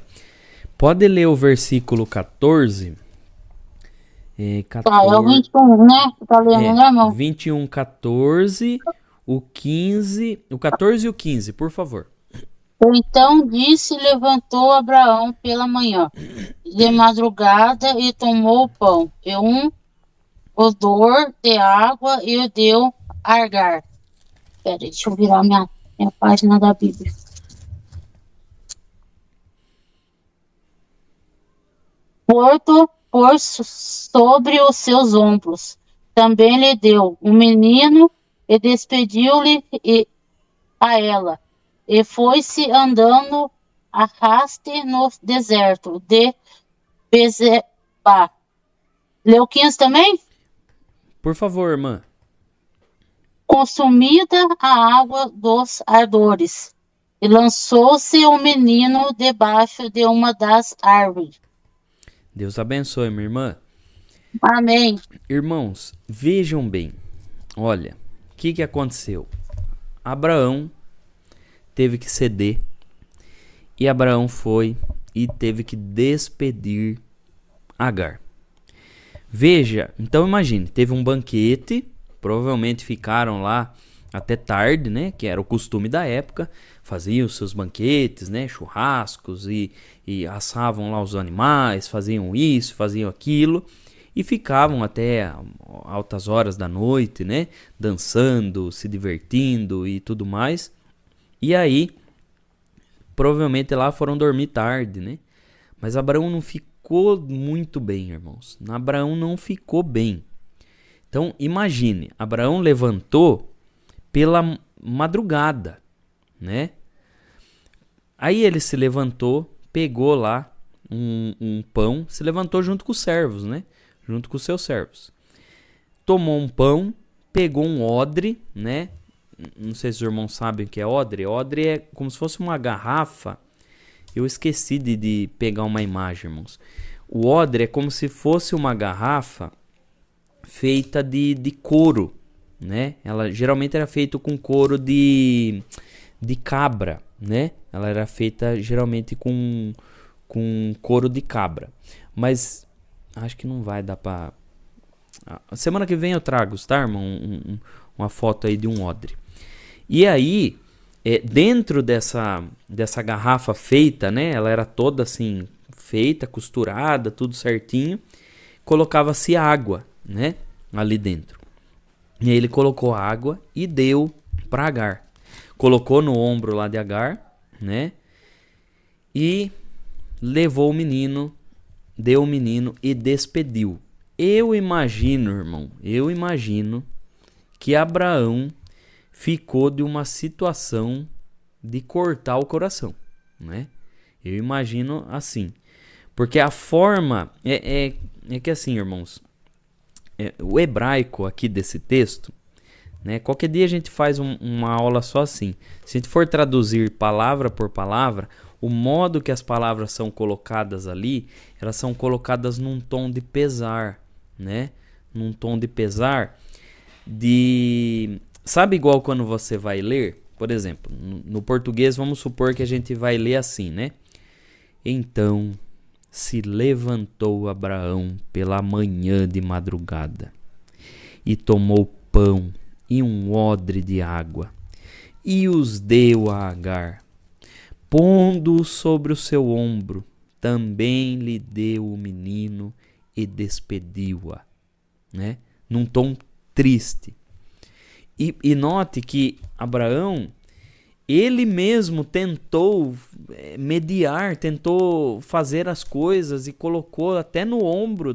pode ler o versículo 14? 14, é o 21, né? Você tá lendo, né, irmão? 21, 14, o 15, o 14 e o 15, por favor. Então disse, levantou Abraão pela manhã, de madrugada, e tomou o pão, e um odor de água, e o deu a Agar. Peraí, deixa eu virar minha página da Bíblia. Por sobre os seus ombros. Também lhe deu um menino e despediu-lhe a ela. E foi-se andando a raste no deserto de Bezeba. Leu 15 também? Por favor, irmã. Consumida a água dos ardores. e lançou-se o menino debaixo de uma das árvores. Deus abençoe, minha irmã. Amém. Irmãos, vejam bem. Olha, o que aconteceu? Abraão teve que ceder e Abraão foi e teve que despedir Agar. Veja, então imagine, teve um banquete, provavelmente ficaram lá até tarde, né, que era o costume da época, faziam os seus banquetes, né, churrascos e assavam lá os animais, faziam isso, faziam aquilo e ficavam até altas horas da noite, né, dançando, se divertindo e tudo mais. E aí, provavelmente lá foram dormir tarde, né, mas Abraão não ficou muito bem, irmãos. Abraão não ficou bem. Então, imagine, Abraão levantou pela madrugada, né? Aí ele se levantou, pegou lá um pão, se levantou junto com os servos, né? Junto com os seus servos. Tomou um pão, pegou um odre, né? Não sei se os irmãos sabem o que é odre. Odre é como se fosse uma garrafa. Eu esqueci de pegar uma imagem, irmãos. O odre é como se fosse uma garrafa feita de couro, né? Ela geralmente era feita com couro de cabra, né? Ela era feita geralmente com couro de cabra. Mas acho que não vai dar pra... Semana que vem eu trago, tá, irmão? Uma foto aí de um odre. E aí, dentro dessa garrafa feita, né? Ela era toda assim, feita, costurada, tudo certinho. Colocava-se água, né? Ali dentro. E aí ele colocou água e deu para Agar. Colocou no ombro lá de Agar, né? E levou o menino, deu o menino e despediu. Eu imagino, irmão, que Abraão ficou de uma situação de cortar o coração, né? Eu imagino assim. Porque a forma é que assim, irmãos, o hebraico aqui desse texto, né? Qualquer dia a gente faz uma aula só assim. Se a gente for traduzir palavra por palavra, o modo que as palavras são colocadas ali, elas são colocadas num tom de pesar, né? Num tom de pesar sabe, igual quando você vai ler, por exemplo, no português, vamos supor que a gente vai ler assim, né? Então se levantou Abraão pela manhã de madrugada e tomou pão e um odre de água e os deu a Agar, pondo-o sobre o seu ombro, também lhe deu o menino e despediu-a, né? Num tom triste. E note que Abraão, ele mesmo tentou mediar, tentou fazer as coisas e colocou até no ombro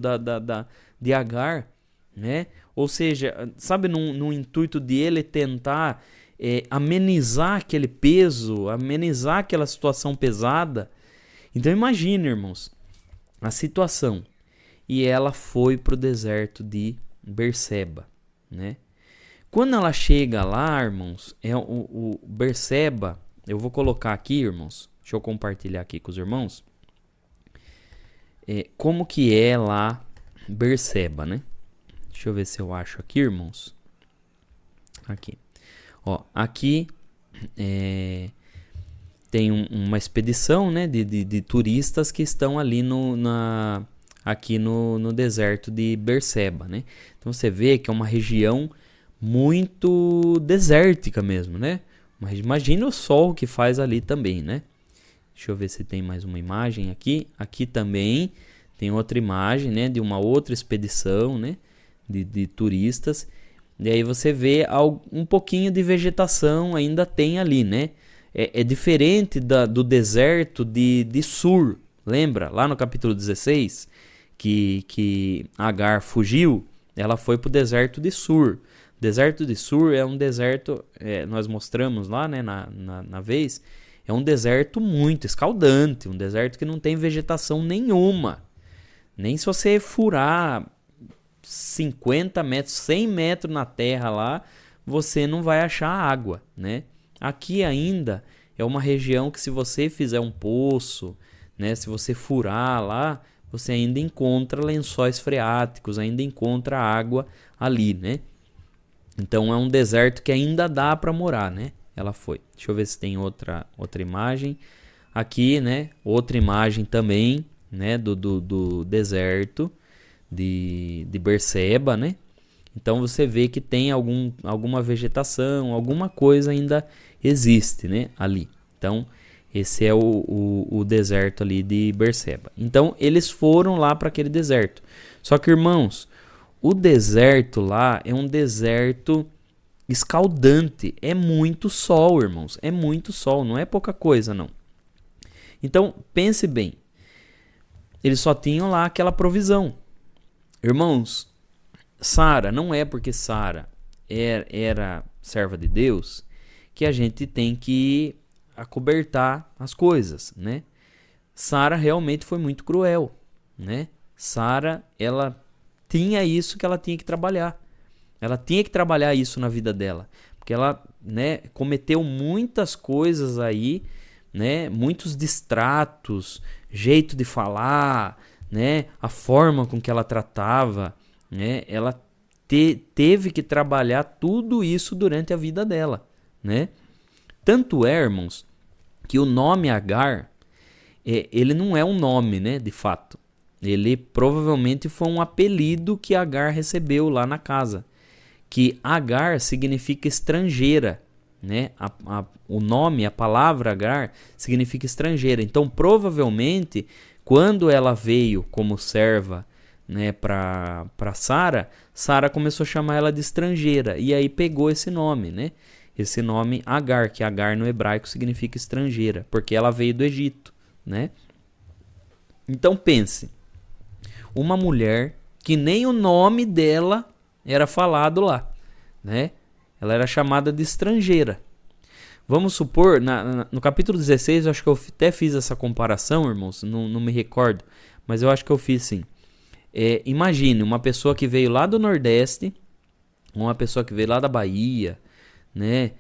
de Agar, né? Ou seja, sabe, num intuito de ele tentar amenizar aquele peso, amenizar aquela situação pesada. Então imagine, irmãos, a situação. E ela foi para o deserto de Berseba, né? Quando ela chega lá, irmãos, o Berseba, eu vou colocar aqui, irmãos, deixa eu compartilhar aqui com os irmãos, como que é lá Berseba, né? Deixa eu ver se eu acho aqui, irmãos. Aqui. Ó, aqui tem uma expedição, né, de turistas que estão ali aqui no deserto de Berseba, né? Então você vê que é uma região muito desértica mesmo, né? Mas imagina o sol que faz ali também, né? Deixa eu ver se tem mais uma imagem aqui. Aqui também tem outra imagem, né? De uma outra expedição, né? De turistas. E aí você vê um pouquinho de vegetação ainda tem ali, né? É diferente do deserto de Sur. Lembra? Lá no capítulo 16, que Agar fugiu, ela foi para o deserto de Sur. O deserto de Sur é um deserto, nós mostramos lá, né, na vez, é um deserto muito escaldante, um deserto que não tem vegetação nenhuma. Nem se você furar 50 metros, 100 metros na terra lá, você não vai achar água, né? Aqui ainda é uma região que, se você fizer um poço, né, se você furar lá, você ainda encontra lençóis freáticos, ainda encontra água ali, né? Então é um deserto que ainda dá para morar, né? Ela foi. Deixa eu ver se tem outra imagem. Aqui, né? Outra imagem também, né? Do deserto de Berseba, né? Então você vê que tem alguma vegetação, alguma coisa ainda existe, né? Ali. Então esse é o deserto ali de Berseba. Então eles foram lá para aquele deserto. Só que, irmãos, o deserto lá é um deserto escaldante. É muito sol, irmãos. É muito sol, não é pouca coisa, não. Então, pense bem. Eles só tinham lá aquela provisão. Irmãos, Sara, não é porque Sara era serva de Deus que a gente tem que acobertar as coisas, né? Sara realmente foi muito cruel, né? Sara, ela tinha isso que ela tinha que trabalhar. Ela tinha que trabalhar isso na vida dela, porque ela, né, cometeu muitas coisas aí, né? Muitos distratos, jeito de falar, né? A forma com que ela tratava, né? Ela teve que trabalhar tudo isso durante a vida dela, né? Tanto é, irmãos, que o nome Agar, ele não é um nome, né, de fato. Ele provavelmente foi um apelido que Agar recebeu lá na casa. Que Agar significa estrangeira, né? O nome, a palavra Agar, significa estrangeira. Então, provavelmente, quando ela veio como serva, né, para Sara, Sara começou a chamar ela de estrangeira. E aí pegou esse nome, né? Esse nome Agar, que Agar no hebraico significa estrangeira, porque ela veio do Egito, né? Então pense, uma mulher que nem o nome dela era falado lá, né? Ela era chamada de estrangeira. Vamos supor, no capítulo 16, eu acho que eu até fiz essa comparação, irmãos, não me recordo, mas eu acho que eu fiz sim. Imagine uma pessoa que veio lá do Nordeste, uma pessoa que veio lá da Bahia, né?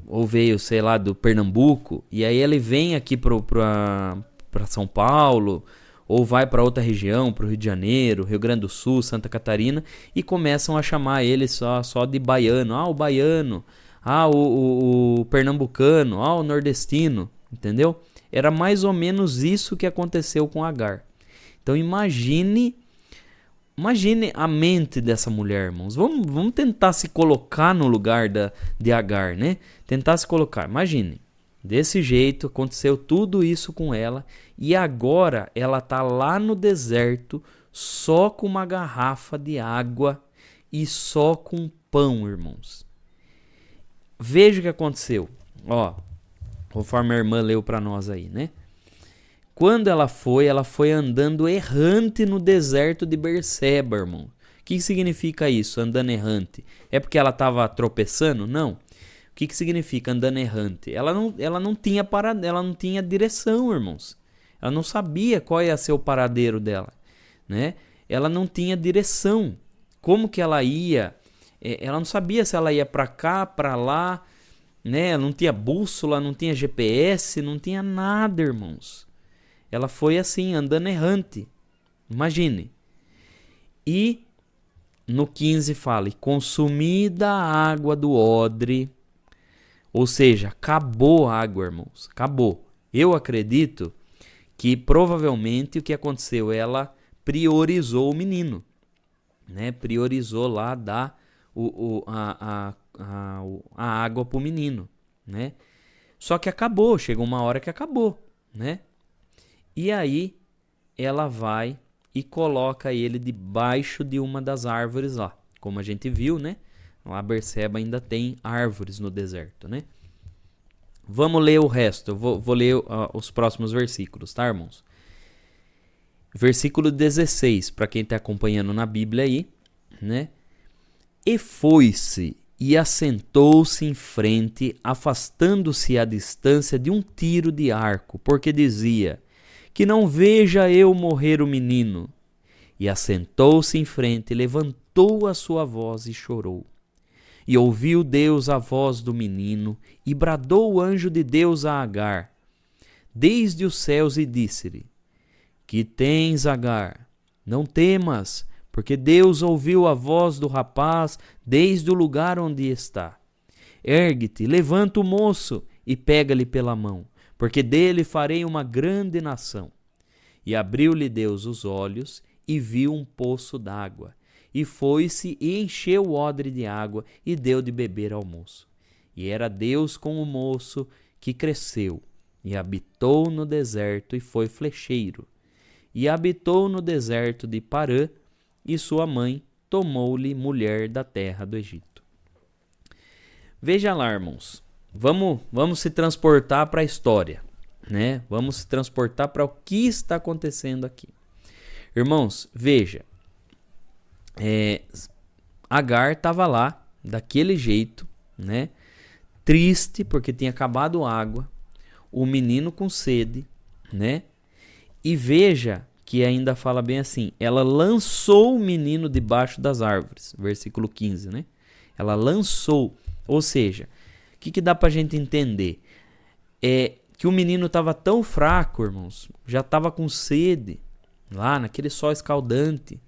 Ou veio, sei lá, do Pernambuco, e aí ele vem aqui para São Paulo, ou vai para outra região, para o Rio de Janeiro, Rio Grande do Sul, Santa Catarina, e começam a chamar ele só de baiano. Ah, o baiano, o pernambucano, o nordestino, entendeu? Era mais ou menos isso que aconteceu com Agar. Então imagine a mente dessa mulher, irmãos. Vamos tentar se colocar no lugar de Agar, né? Tentar se colocar. Imagine. Desse jeito, aconteceu tudo isso com ela. E agora ela está lá no deserto, só com uma garrafa de água e só com pão, irmãos. Veja o que aconteceu. Ó, conforme a irmã leu para nós aí, né? Quando ela foi andando errante no deserto de Berseba, irmão. O que significa isso, andando errante? É porque ela estava tropeçando? Não. O que significa andando errante? Ela não tinha ela não tinha direção, irmãos. Ela não sabia qual ia ser o paradeiro dela, né? Ela não tinha direção. Como que ela ia? Ela não sabia se ela ia para cá, para lá, né? Ela não tinha bússola, não tinha GPS, não tinha nada, irmãos. Ela foi assim, andando errante. Imagine. E no 15 fala, consumida a água do odre. Ou seja, acabou a água, irmãos. Acabou. Eu acredito que provavelmente o que aconteceu, ela priorizou o menino, né? Priorizou lá dar a água para o menino, né? Só que acabou, chegou uma hora que acabou, né? E aí ela vai e coloca ele debaixo de uma das árvores lá. Como a gente viu, né? Lá Berseba ainda tem árvores no deserto, né? Vamos ler o resto. Eu vou ler os próximos versículos, tá, irmãos? Versículo 16, para quem está acompanhando na Bíblia aí, né? E foi-se e assentou-se em frente, afastando-se à distância de um tiro de arco, porque dizia: que não veja eu morrer o menino. E assentou-se em frente, levantou a sua voz e chorou. E ouviu Deus a voz do menino, e bradou o anjo de Deus a Agar, desde os céus, e disse-lhe: Que tens, Agar? Não temas, porque Deus ouviu a voz do rapaz desde o lugar onde está. Ergue-te, levanta o moço e pega-lhe pela mão, porque dele farei uma grande nação. E abriu-lhe Deus os olhos e viu um poço d'água. E foi-se e encheu o odre de água e deu de beber ao moço. E era Deus com o moço, que cresceu e habitou no deserto e foi flecheiro. E habitou no deserto de Parã, e sua mãe tomou-lhe mulher da terra do Egito. Veja lá, irmãos, vamos se transportar para a história, né? Vamos se transportar para o que está acontecendo aqui. Irmãos, veja, Agar estava lá, daquele jeito, né? Triste, porque tinha acabado a água, o menino com sede, né? E veja que ainda fala bem assim, ela lançou o menino debaixo das árvores, versículo 15, né? Ela lançou, ou seja, o que dá pra gente entender? É que o menino estava tão fraco, irmãos, já estava com sede, lá naquele sol escaldante,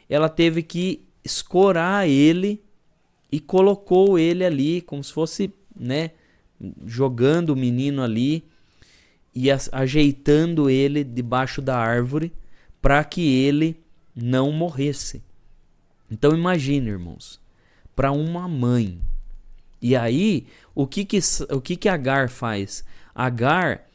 ela teve que escorar ele e colocou ele ali, como se fosse, né, jogando o menino ali e ajeitando ele debaixo da árvore para que ele não morresse. Então imagine, irmãos, para uma mãe. E aí, o que Agar faz? Agar,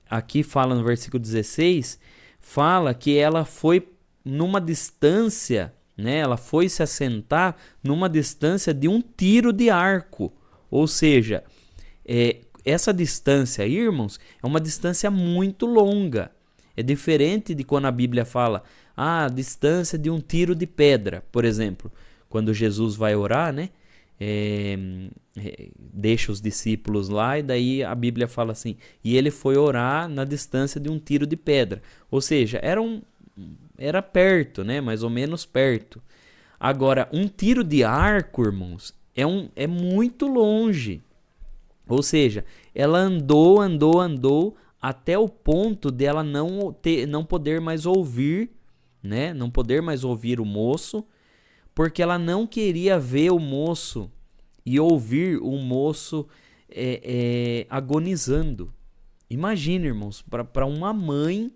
aqui fala no versículo 16, fala que ela foi numa distância, né? Ela foi se assentar numa distância de um tiro de arco. Ou seja, essa distância aí, irmãos, é uma distância muito longa. É diferente de quando a Bíblia fala, a distância de um tiro de pedra, por exemplo. Quando Jesus vai orar, né? Deixa os discípulos lá e daí a Bíblia fala assim, e ele foi orar na distância de um tiro de pedra. Ou seja, era perto, né? Mais ou menos perto. Agora, um tiro de arco, irmãos, é muito longe. Ou seja, ela andou até o ponto de ela não poder mais ouvir, né? Não poder mais ouvir o moço, porque ela não queria ver o moço e ouvir o moço agonizando. Imagina, irmãos, para uma mãe,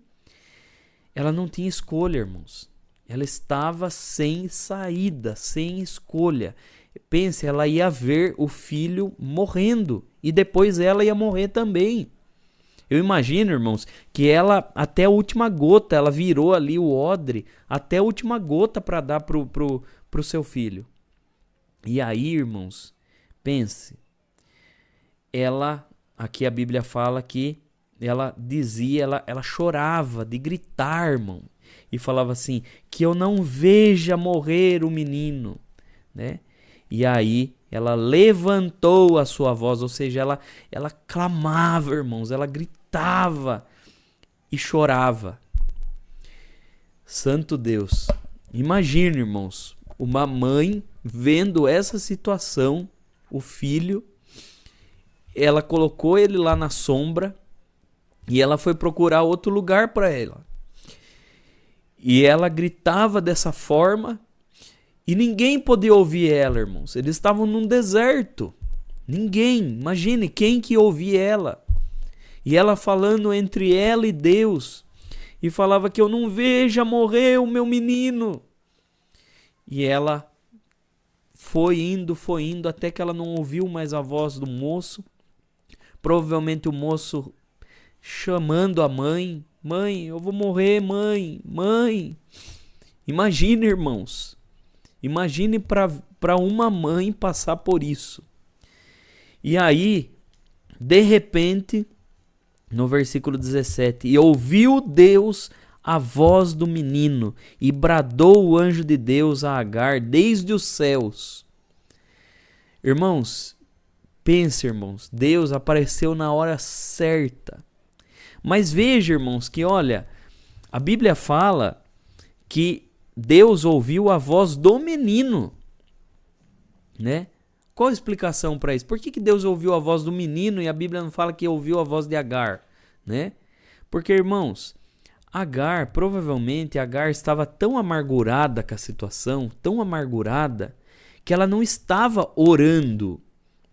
ela não tinha escolha, irmãos. Ela estava sem saída, sem escolha. Pense, ela ia ver o filho morrendo e depois ela ia morrer também. Eu imagino, irmãos, que ela, até a última gota, ela virou ali o odre, até a última gota para dar pro seu filho. E aí, irmãos, pense, aqui a Bíblia fala que ela dizia, ela chorava de gritar, irmão, e falava assim, que eu não veja morrer o menino, né? E aí ela levantou a sua voz, ou seja, ela clamava, irmãos, ela gritava e chorava. Santo Deus, imagine, irmãos, uma mãe vendo essa situação, o filho, ela colocou ele lá na sombra e ela foi procurar outro lugar para ela. E ela gritava dessa forma e ninguém podia ouvir ela, irmãos. Eles estavam num deserto. Ninguém, imagine quem que ouvia ela. E ela falando entre ela e Deus. E falava que eu não veja morrer o meu menino. E ela foi indo, até que ela não ouviu mais a voz do moço. Provavelmente o moço chamando a mãe. Mãe, eu vou morrer, mãe, mãe. Imagine, irmãos. Imagine para uma mãe passar por isso. E aí, de repente, no versículo 17, e ouviu Deus a voz do menino, e bradou o anjo de Deus a Agar desde os céus. Irmãos, pense, irmãos, Deus apareceu na hora certa. Mas veja, irmãos, que olha, a Bíblia fala que Deus ouviu a voz do menino. né? Qual a explicação para isso? Por que Deus ouviu a voz do menino e a Bíblia não fala que ouviu a voz de Agar, né? Porque, irmãos, provavelmente Agar estava tão amargurada com a situação, tão amargurada, que ela não estava orando,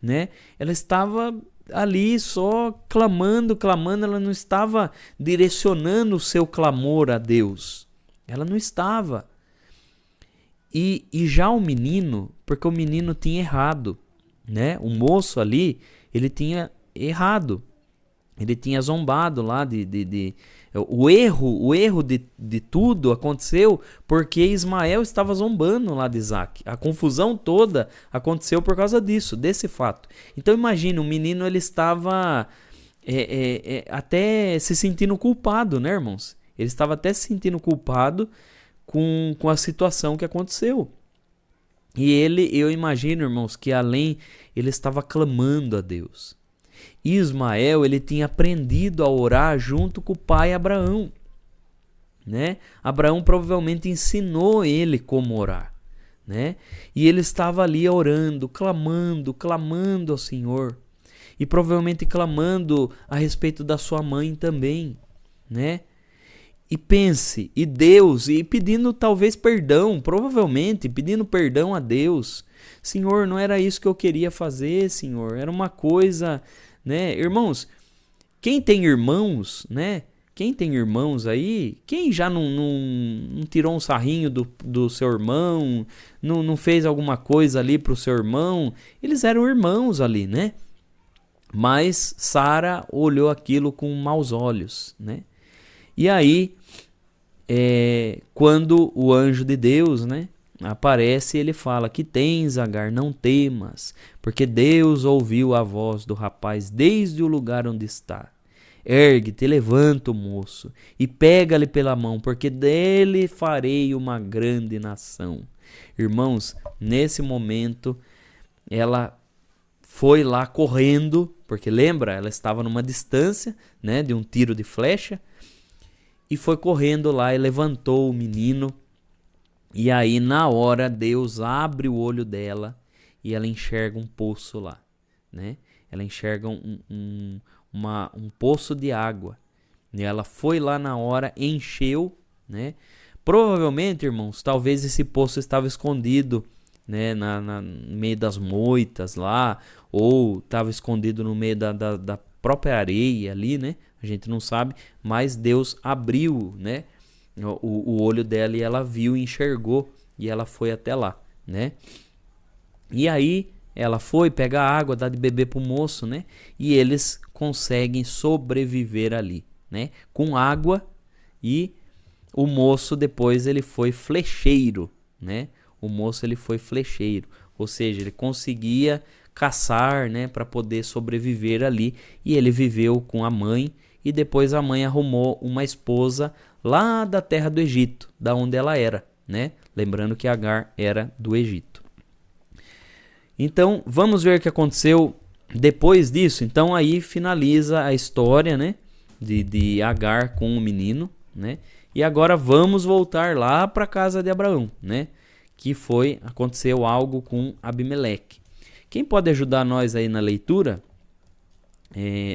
né? Ela estava ali só clamando, ela não estava direcionando o seu clamor a Deus. Ela não estava. E já o menino, porque o menino tinha errado, né? O moço ali, ele tinha errado. Ele tinha zombado lá o erro de tudo aconteceu porque Ismael estava zombando lá de Isaac. A confusão toda aconteceu por causa disso, desse fato. Então imagine, o menino ele estava até se sentindo culpado, né, irmãos? Ele estava até se sentindo culpado com a situação que aconteceu. E eu imagino, irmãos, que ele estava clamando a Deus. Ismael, ele tinha aprendido a orar junto com o pai Abraão, né? Abraão provavelmente ensinou ele como orar, né? E ele estava ali orando, clamando ao Senhor. E provavelmente clamando a respeito da sua mãe também, né? E pense, e pedindo talvez perdão, provavelmente pedindo perdão a Deus. Senhor, não era isso que eu queria fazer, Senhor. Era uma coisa, né? Irmãos, quem tem irmãos, né? Quem tem irmãos aí, quem já não tirou um sarrinho do seu irmão, não fez alguma coisa ali pro seu irmão, eles eram irmãos ali, né? Mas Sara olhou aquilo com maus olhos, né? E aí, quando o anjo de Deus, né, aparece, ele fala: que tens, Agar, não temas, porque Deus ouviu a voz do rapaz desde o lugar onde está. Ergue-te, levanta o moço e pega-lhe pela mão, porque dele farei uma grande nação. Irmãos, nesse momento, ela foi lá correndo, porque lembra, ela estava numa distância, né, de um tiro de flecha, e foi correndo lá e levantou o menino. E aí, na hora, Deus abre o olho dela e ela enxerga um poço lá, né? Ela enxerga um poço de água. E ela foi lá na hora, encheu, né? Provavelmente, irmãos, talvez esse poço estava escondido, né, no meio das moitas lá, ou estava escondido no meio da própria areia ali, né? A gente não sabe, mas Deus abriu, né, o olho dela e ela viu e enxergou e ela foi até lá, né? E aí ela foi, pega a água, dá de beber pro moço, né? E eles conseguem sobreviver ali, né? Com água, e o moço depois ele foi flecheiro, né? O moço ele foi flecheiro, ou seja, ele conseguia caçar, né, para poder sobreviver ali, e ele viveu com a mãe. E depois a mãe arrumou uma esposa lá da terra do Egito, da onde ela era, né? Lembrando que Agar era do Egito. Então, vamos ver o que aconteceu depois disso. Então, aí finaliza a história, né, de Agar com o menino, né? E agora vamos voltar lá para a casa de Abraão, né? Que aconteceu algo com Abimeleque. Quem pode ajudar nós aí na leitura?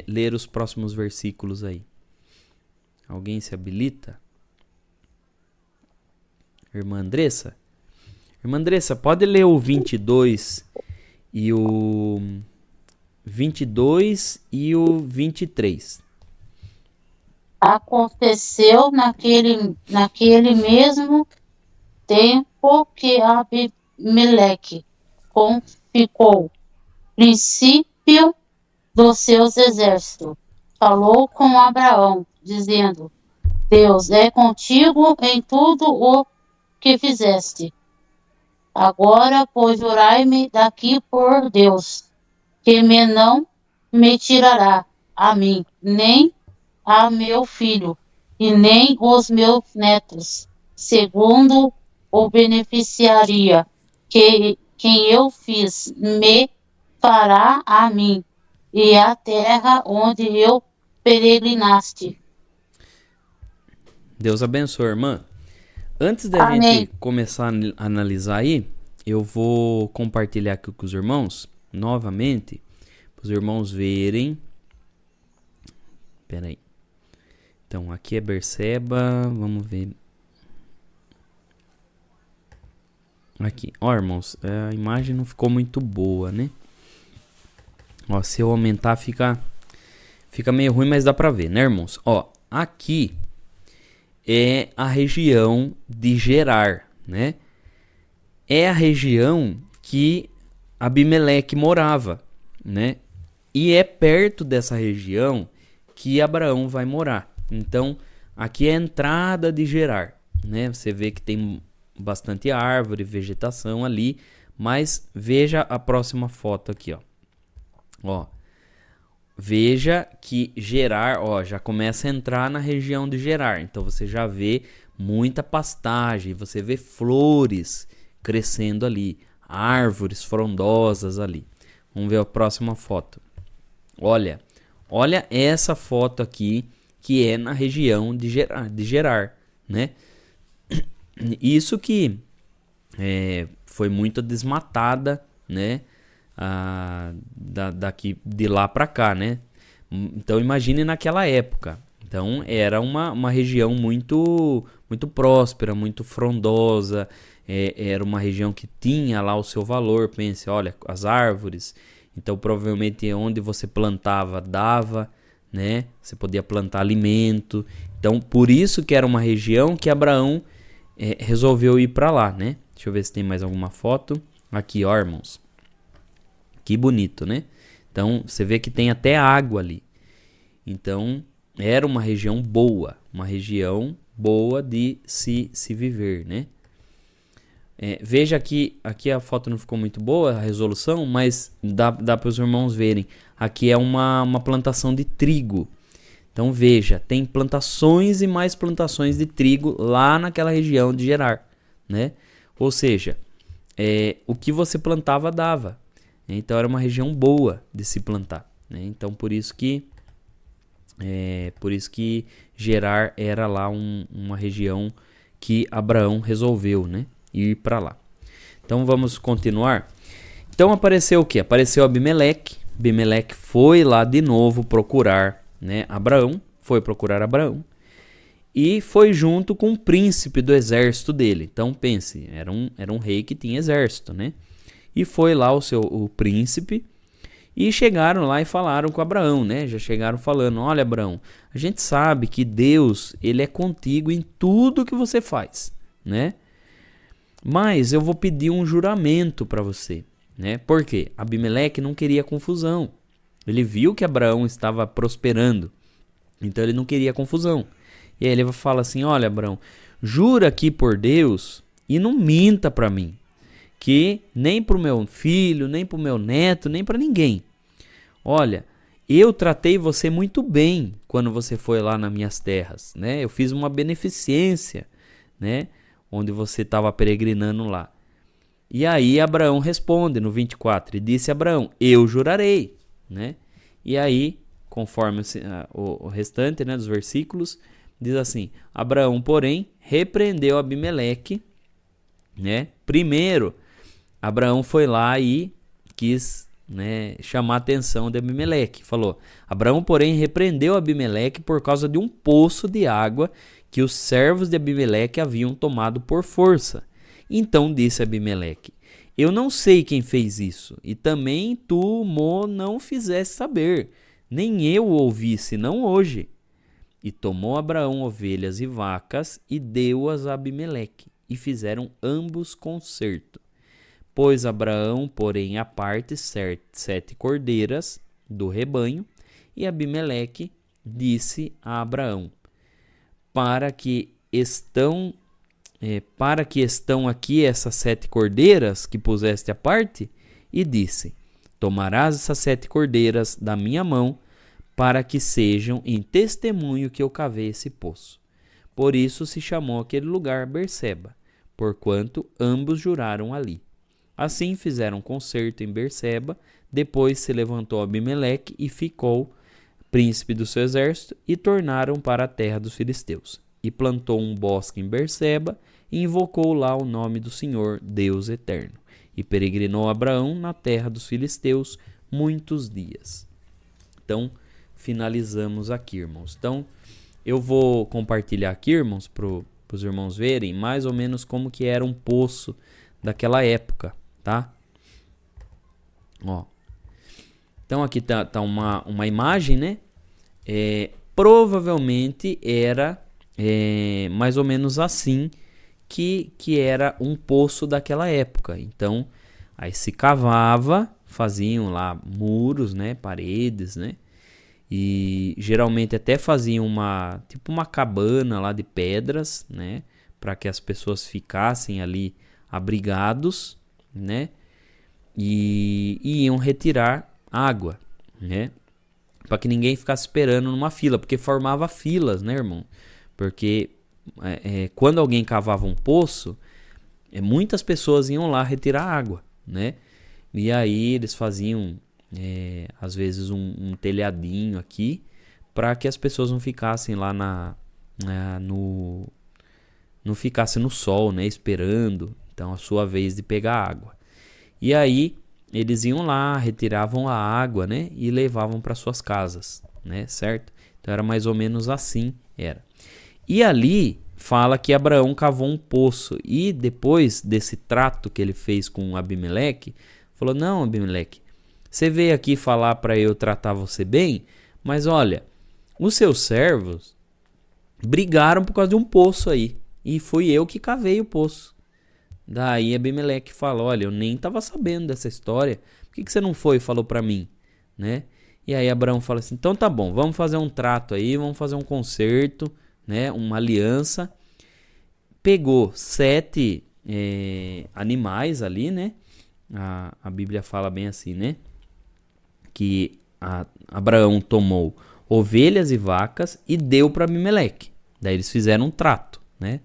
Ler os próximos versículos aí. Alguém se habilita? Irmã Andressa? Irmã Andressa, pode ler o 22 e o 23. Aconteceu naquele mesmo tempo que Abimeleque ficou princípio dos seus exércitos. Falou com Abraão, dizendo: Deus é contigo em tudo o que fizeste. Agora, pois, jurai-me daqui por Deus, que não me tirará a mim, nem a meu filho, e nem os meus netos, segundo o beneficiaria, que quem eu fiz me fará a mim, e a terra onde eu peregrinaste. Deus abençoe, irmã. Antes da Amém. gente começar a analisar aí, eu vou compartilhar aqui com os irmãos, novamente, para os irmãos verem. Espera aí. Então, aqui é Berseba, vamos ver. Aqui, ó, irmãos, a imagem não ficou muito boa, né? Ó, se eu aumentar fica meio ruim, mas dá pra ver, né, irmãos? Ó, aqui é a região de Gerar, né? É a região que Abimeleque morava, né? E é perto dessa região que Abraão vai morar. Então, aqui é a entrada de Gerar, né? Você vê que tem bastante árvore, vegetação ali, mas veja a próxima foto aqui, ó. Ó, veja que Gerar, ó, já começa a entrar na região de Gerar. Então você já vê muita pastagem, você vê flores crescendo ali, árvores frondosas ali. Vamos ver a próxima foto. Olha essa foto aqui que é na região de Gerar, né? Isso que foi muito desmatada, né? Daqui de lá para cá, né? Então imagine naquela época. Então era uma região muito próspera, muito frondosa. Era uma região que tinha lá o seu valor. Pense, olha, as árvores. Então provavelmente onde você plantava dava, né? Você podia plantar alimento. Então por isso que era uma região que Abraão resolveu ir para lá, né? Deixa eu ver se tem mais alguma foto. Aqui, ó, irmãos. Que bonito, né? Então, você vê que tem até água ali. Então, era uma região boa de se viver, né? Veja aqui a foto não ficou muito boa, a resolução, mas dá para os irmãos verem. Aqui é uma plantação de trigo. Então, veja, tem plantações e mais plantações de trigo lá naquela região de Gerar, né? Ou seja, o que você plantava dava. Então era uma região boa de se plantar, né? Então por isso que Gerar era lá uma região que Abraão resolveu, né, ir para lá. Então vamos continuar. Então apareceu o que? Apareceu Abimeleque. Abimeleque foi lá de novo procurar, né, Abraão. Foi procurar Abraão. E foi junto com o príncipe do exército dele. Então pense, era um rei que tinha exército, né? E foi lá o príncipe e chegaram lá e falaram com Abraão, né? Já chegaram falando, olha Abraão, a gente sabe que Deus, ele é contigo em tudo que você faz, né? Mas eu vou pedir um juramento para você, né? Por quê? Abimeleque não queria confusão. Ele viu que Abraão estava prosperando, então ele não queria confusão. E aí ele fala assim, olha Abraão, jura aqui por Deus e não minta para mim, que nem para o meu filho, nem para o meu neto, nem para ninguém. Olha, eu tratei você muito bem quando você foi lá nas minhas terras, né? Eu fiz uma beneficência, né? Onde você estava peregrinando lá. E aí Abraão responde no 24, e disse Abraão, eu jurarei, né? E aí, conforme o restante, né, dos versículos, diz assim, Abraão, porém, repreendeu Abimeleque, né? Primeiro, Abraão foi lá e quis, né, chamar a atenção de Abimeleque. Falou, Abraão, porém, repreendeu Abimeleque por causa de um poço de água que os servos de Abimeleque haviam tomado por força. Então disse Abimeleque, eu não sei quem fez isso, e também tu, não fizeste saber, nem eu o ouvi, senão hoje. E tomou Abraão ovelhas e vacas e deu-as a Abimeleque, e fizeram ambos concerto. Pôs Abraão, porém, à parte 7 cordeiras do rebanho, e Abimeleque disse a Abraão, para que estão aqui essas 7 cordeiras que puseste à parte? E disse, tomarás essas 7 cordeiras da minha mão, para que sejam em testemunho que eu cavei esse poço. Por isso se chamou aquele lugar Berseba, porquanto ambos juraram ali. Assim fizeram concerto em Berseba, depois se levantou Abimeleque e ficou príncipe do seu exército, e tornaram para a terra dos filisteus. E plantou um bosque em Berseba, e invocou lá o nome do Senhor, Deus eterno. E peregrinou Abraão na terra dos filisteus muitos dias. Então, finalizamos aqui, irmãos. Então, eu vou compartilhar aqui, irmãos, para os irmãos verem mais ou menos como que era um poço daquela época, tá? Ó. Então, aqui tá uma imagem, né? Provavelmente era mais ou menos assim que era um poço daquela época. Então, aí se cavava, faziam lá muros, né, paredes, né, e geralmente até faziam tipo uma cabana lá de pedras, né, para que as pessoas ficassem ali abrigados, né, e iam retirar água, né, para que ninguém ficasse esperando numa fila, porque formava filas, né, irmão? Porque quando alguém cavava um poço, muitas pessoas iam lá retirar água, né? E aí eles faziam, às vezes, um telhadinho aqui, para que as pessoas não ficassem lá não ficassem no sol, né? Esperando, então, a sua vez de pegar água. E aí eles iam lá, retiravam a água, né? E levavam para suas casas, né? Certo? Então era mais ou menos assim, era. E ali fala que Abraão cavou um poço. E depois desse trato que ele fez com Abimeleque, falou: não, Abimeleque, você veio aqui falar para eu tratar você bem, mas olha, os seus servos brigaram por causa de um poço aí. E fui eu que cavei o poço. Daí Abimeleque fala: olha, eu nem estava sabendo dessa história. Por que você não foi e falou para mim? Né? E aí Abraão fala assim: então tá bom, vamos fazer um trato aí, vamos fazer um concerto, né, uma aliança. Pegou 7 animais ali, né? A Bíblia fala bem assim, né? Que Abraão tomou ovelhas e vacas e deu para Abimeleque. Daí eles fizeram um trato, né?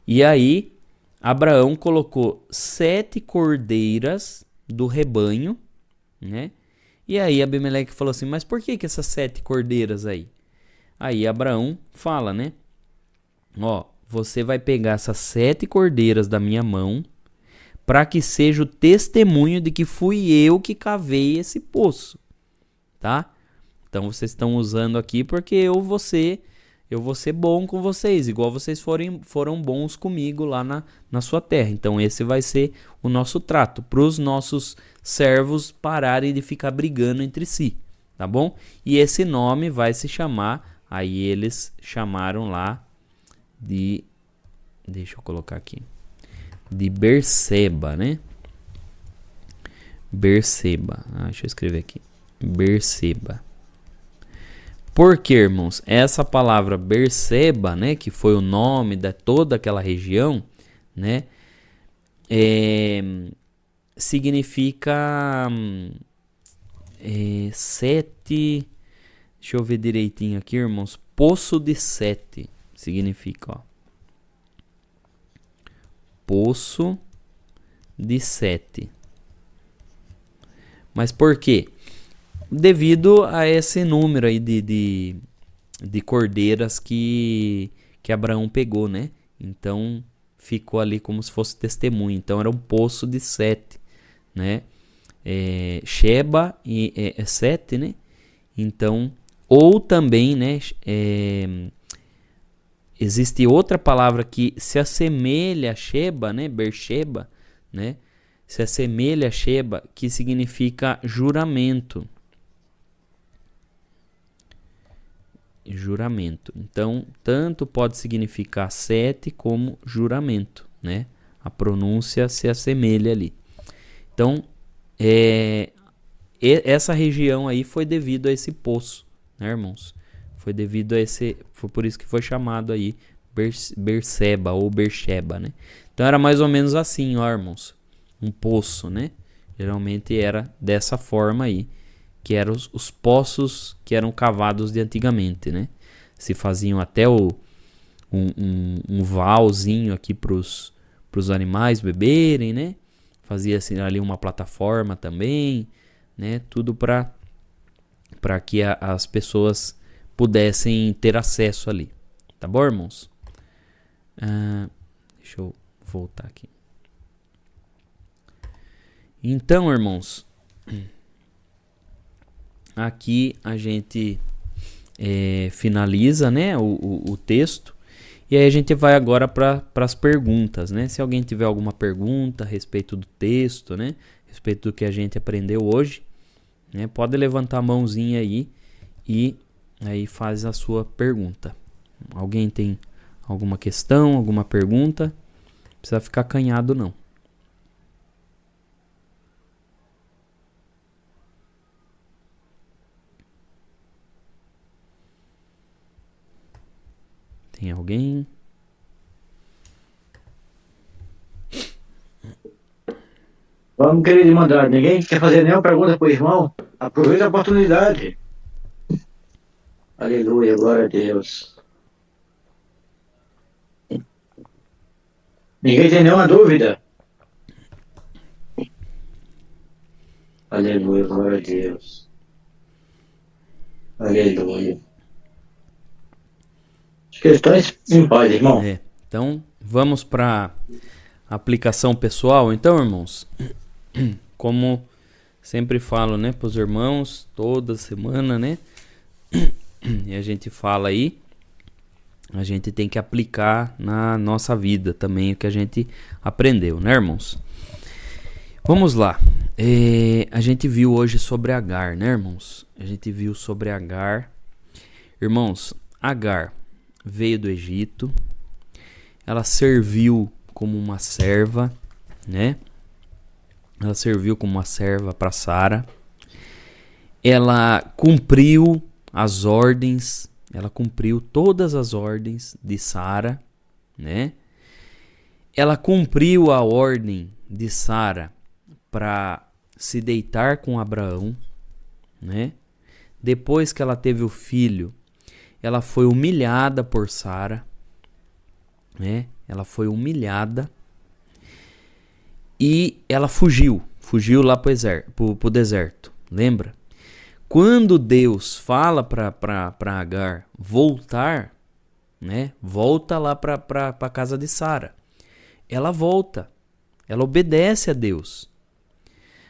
E aí Abraão colocou 7 cordeiras do rebanho, né? E aí Abimeleque falou assim: mas por que essas 7 cordeiras aí? Aí Abraão fala, né? Ó, você vai pegar essas 7 cordeiras da minha mão para que seja o testemunho de que fui eu que cavei esse poço, tá? Então vocês estão usando aqui porque eu vou ser bom com vocês, igual vocês foram bons comigo lá na sua terra. Então esse vai ser o nosso trato, para os nossos servos pararem de ficar brigando entre si, tá bom? E esse nome vai se chamar... Aí eles chamaram lá deixa eu colocar aqui, de Berseba, né? Berseba. Deixa eu escrever aqui. Berseba. Por que, irmãos? Essa palavra Berseba, né? Que foi o nome de toda aquela região, né? Significa 7... Deixa eu ver direitinho aqui, irmãos. Poço de 7 significa, ó. Poço de 7. Mas por quê? Devido a esse número aí de cordeiras que Abraão pegou, né? Então ficou ali como se fosse testemunho. Então era um poço de 7, né? Sheba é 7, né? Então... Ou também, né, existe outra palavra que se assemelha a Sheba, né, Beersheba, né, se assemelha a Sheba, que significa juramento. Juramento. Então, tanto pode significar 7 como juramento, né, a pronúncia se assemelha ali. Então, essa região aí foi devido a esse poço, né, irmãos? Foi devido a foi por isso que foi chamado aí Berseba ou Beersheba, né? Então era mais ou menos assim, ó, irmãos, um poço, né? Geralmente era dessa forma aí, que eram os poços que eram cavados de antigamente, né? Se faziam até um valzinho aqui pros animais beberem, né? Fazia assim ali uma plataforma também, né? Tudo para que as pessoas pudessem ter acesso ali. Tá bom, irmãos? Deixa eu voltar aqui. Então, irmãos, aqui a gente finaliza, né, o texto. E aí a gente vai agora para as perguntas, né? Se alguém tiver alguma pergunta a respeito do texto, né? A respeito do que a gente aprendeu hoje, né? Pode levantar a mãozinha aí e aí faz a sua pergunta. Alguém tem alguma questão, alguma pergunta? Não precisa ficar acanhado, não. Tem alguém? Vamos, querido irmandade. Ninguém quer fazer nenhuma pergunta para o irmão? Aproveita a oportunidade. Aleluia, glória a Deus. Ninguém tem nenhuma dúvida? Aleluia, glória a Deus. Aleluia. As questões em paz, irmão. Então, vamos para a aplicação pessoal. Então, irmãos, como sempre falo, né, para os irmãos, toda semana, né, e a gente fala aí, a gente tem que aplicar na nossa vida também o que a gente aprendeu, né, irmãos? Vamos lá. A gente viu hoje sobre Agar, né, irmãos? A gente viu sobre Agar. Irmãos, Agar veio do Egito. Ela serviu como uma serva, né? Ela serviu como uma serva para Sara. Ela cumpriu as ordens, ela cumpriu todas as ordens de Sara, né? Ela cumpriu a ordem de Sara para se deitar com Abraão, né? Depois que ela teve o filho, ela foi humilhada por Sara, né? Ela foi humilhada e ela fugiu lá pro deserto, lembra? Quando Deus fala para Agar voltar, né? Volta lá para a casa de Sara. Ela volta, ela obedece a Deus.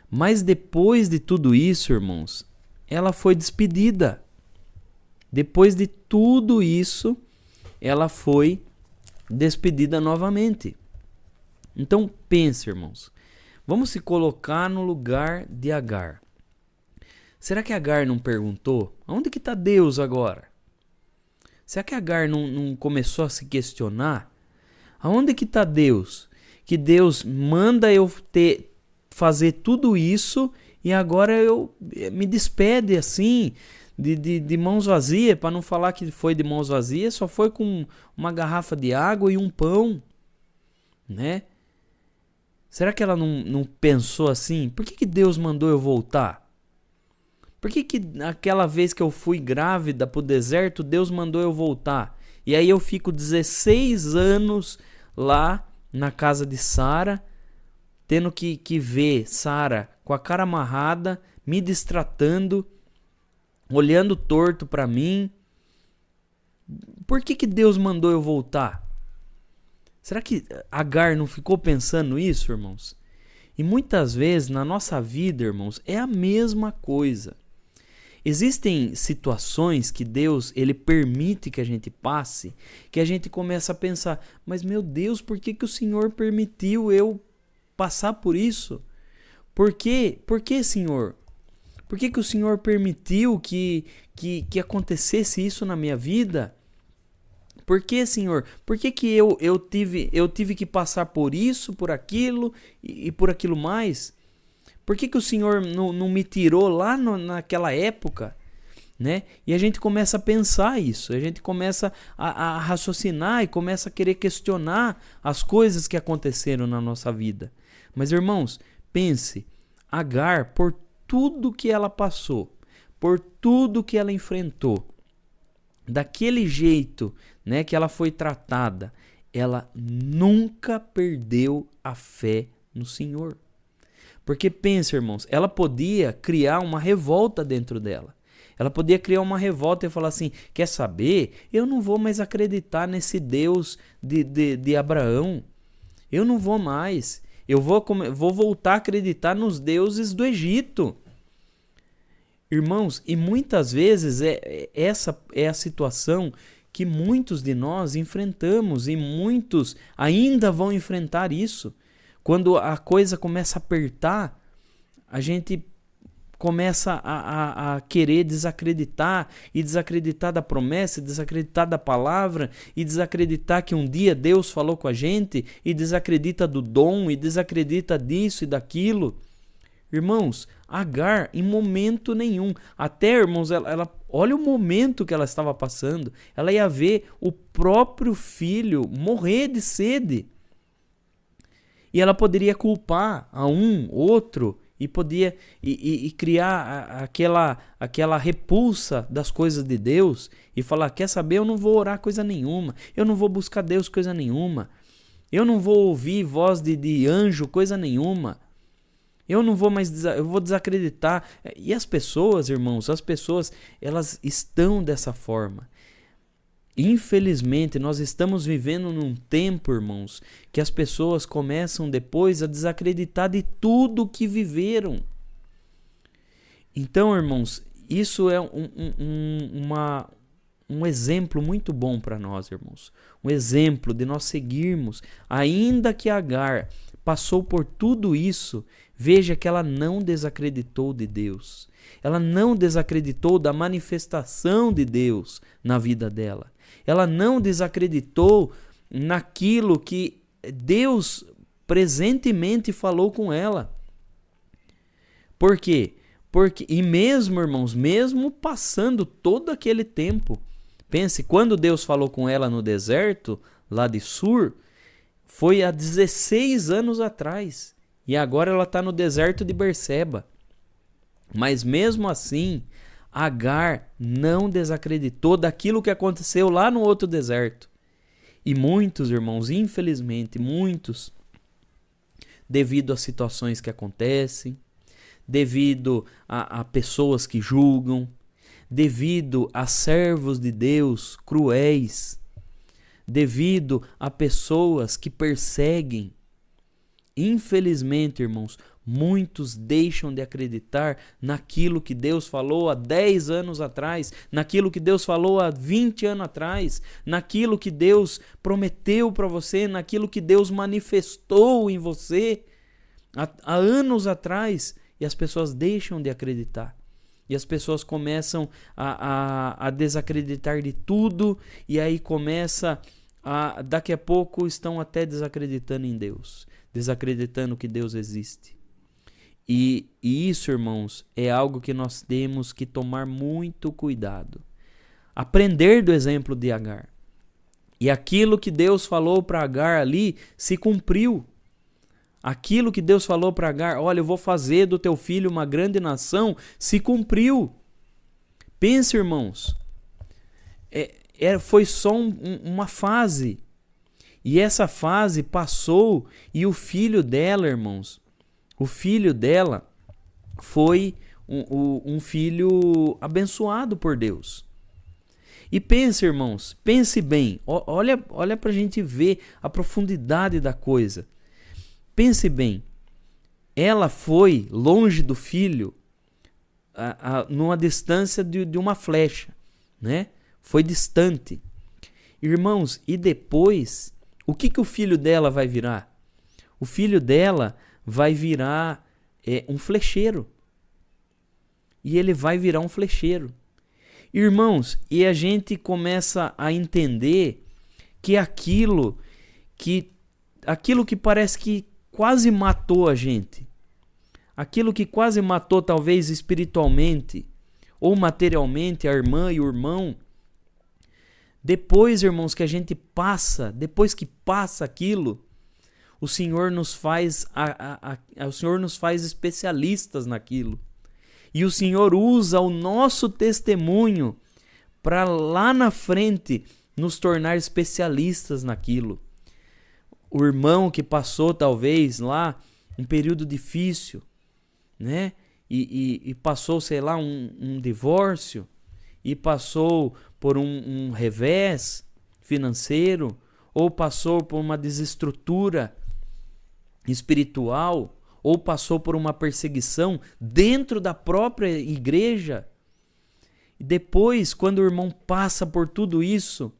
Mas depois de tudo isso, irmãos, ela foi despedida. Depois de tudo isso, ela foi despedida novamente. Então pense, irmãos, vamos se colocar no lugar de Agar. Será que Agar não perguntou? Aonde que está Deus agora? Será que Agar não começou a se questionar? Aonde que está Deus? Que Deus manda eu fazer tudo isso e agora eu me despede assim, de mãos vazias, para não falar que foi de mãos vazias, só foi com uma garrafa de água e um pão, né? Será que ela não pensou assim? Por que Deus mandou eu voltar? Por que aquela vez que eu fui grávida pro deserto, Deus mandou eu voltar? E aí eu fico 16 anos lá na casa de Sara, tendo que ver Sara com a cara amarrada, me destratando, olhando torto para mim. Por que Deus mandou eu voltar? Será que Agar não ficou pensando isso, irmãos? E muitas vezes na nossa vida, irmãos, é a mesma coisa. Existem situações que Deus ele permite que a gente passe, que a gente começa a pensar, mas meu Deus, por que o Senhor permitiu eu passar por isso? Por quê? Por que, Senhor? Por que o Senhor permitiu que acontecesse isso na minha vida? Por que, Senhor? Por que eu tive que passar por isso, por aquilo e por aquilo mais? Por que o Senhor não me tirou lá naquela época? Né? E a gente começa a pensar isso, a gente começa a raciocinar e começa a querer questionar as coisas que aconteceram na nossa vida. Mas, irmãos, pense, Agar, por tudo que ela passou, por tudo que ela enfrentou, daquele jeito, né, que ela foi tratada, ela nunca perdeu a fé no Senhor. Porque pensa, irmãos, ela podia criar uma revolta dentro dela. Ela podia criar uma revolta e falar assim, quer saber? Eu não vou mais acreditar nesse Deus de Abraão. Eu não vou mais. Eu vou voltar a acreditar nos deuses do Egito. Irmãos, e muitas vezes essa é a situação que muitos de nós enfrentamos, e muitos ainda vão enfrentar isso. Quando a coisa começa a apertar, a gente começa a querer desacreditar, e desacreditar da promessa, desacreditar da palavra, e desacreditar que um dia Deus falou com a gente, e desacredita do dom, e desacredita disso e daquilo. Irmãos, Agar, em momento nenhum, até, irmãos, ela olha o momento que ela estava passando, ela ia ver o próprio filho morrer de sede. E ela poderia culpar a um, outro, e podia e criar aquela repulsa das coisas de Deus, e falar, quer saber, eu não vou orar coisa nenhuma, eu não vou buscar Deus coisa nenhuma, eu não vou ouvir voz de anjo coisa nenhuma, eu não vou mais, eu vou desacreditar. E as pessoas, irmãos, elas estão dessa forma. Infelizmente, nós estamos vivendo num tempo, irmãos, que as pessoas começam depois a desacreditar de tudo que viveram. Então, irmãos, isso é um exemplo muito bom para nós, irmãos. Um exemplo de nós seguirmos. Ainda que Agar passou por tudo isso, veja que ela não desacreditou de Deus. Ela não desacreditou da manifestação de Deus na vida dela. Ela não desacreditou naquilo que Deus presentemente falou com ela. Por quê? E mesmo, irmãos, mesmo passando todo aquele tempo, pense, quando Deus falou com ela no deserto, lá de Sur, foi há 16 anos atrás. E agora ela está no deserto de Berseba. Mas mesmo assim, Agar não desacreditou daquilo que aconteceu lá no outro deserto. E muitos, irmãos, infelizmente, muitos, devido a situações que acontecem, devido a pessoas que julgam, devido a servos de Deus cruéis, devido a pessoas que perseguem, infelizmente, irmãos, muitos deixam de acreditar naquilo que Deus falou há 10 anos atrás, naquilo que Deus falou há 20 anos atrás, naquilo que Deus prometeu para você, naquilo que Deus manifestou em você há anos atrás, e as pessoas deixam de acreditar. E as pessoas começam a desacreditar de tudo, e aí daqui a pouco estão até desacreditando em Deus, desacreditando que Deus existe. E isso, irmãos, é algo que nós temos que tomar muito cuidado. Aprender do exemplo de Agar. E aquilo que Deus falou para Agar ali se cumpriu. Aquilo que Deus falou para Agar, olha, eu vou fazer do teu filho uma grande nação, se cumpriu. Pense, irmãos, foi só uma fase. E essa fase passou, e o filho dela, irmãos, o filho dela foi um filho abençoado por Deus. E pense, irmãos, pense bem, olha para a gente ver a profundidade da coisa. Pense bem, ela foi longe do filho, numa distância de uma flecha, né? Foi distante. Irmãos, e depois, o que o filho dela vai virar? O filho dela vai virar um flecheiro. E ele vai virar um flecheiro. Irmãos, e a gente começa a entender que aquilo que parece que quase matou a gente, aquilo que quase matou talvez espiritualmente ou materialmente a irmã e o irmão, depois, irmãos, que a gente passa, depois que passa aquilo, o Senhor nos faz o Senhor nos faz especialistas naquilo. E o Senhor usa o nosso testemunho para lá na frente nos tornar especialistas naquilo. O irmão que passou talvez lá um período difícil, né? E passou, sei lá, um divórcio, e passou por um revés financeiro, ou passou por uma desestrutura espiritual ou passou por uma perseguição dentro da própria igreja. E depois, quando o irmão passa por tudo isso,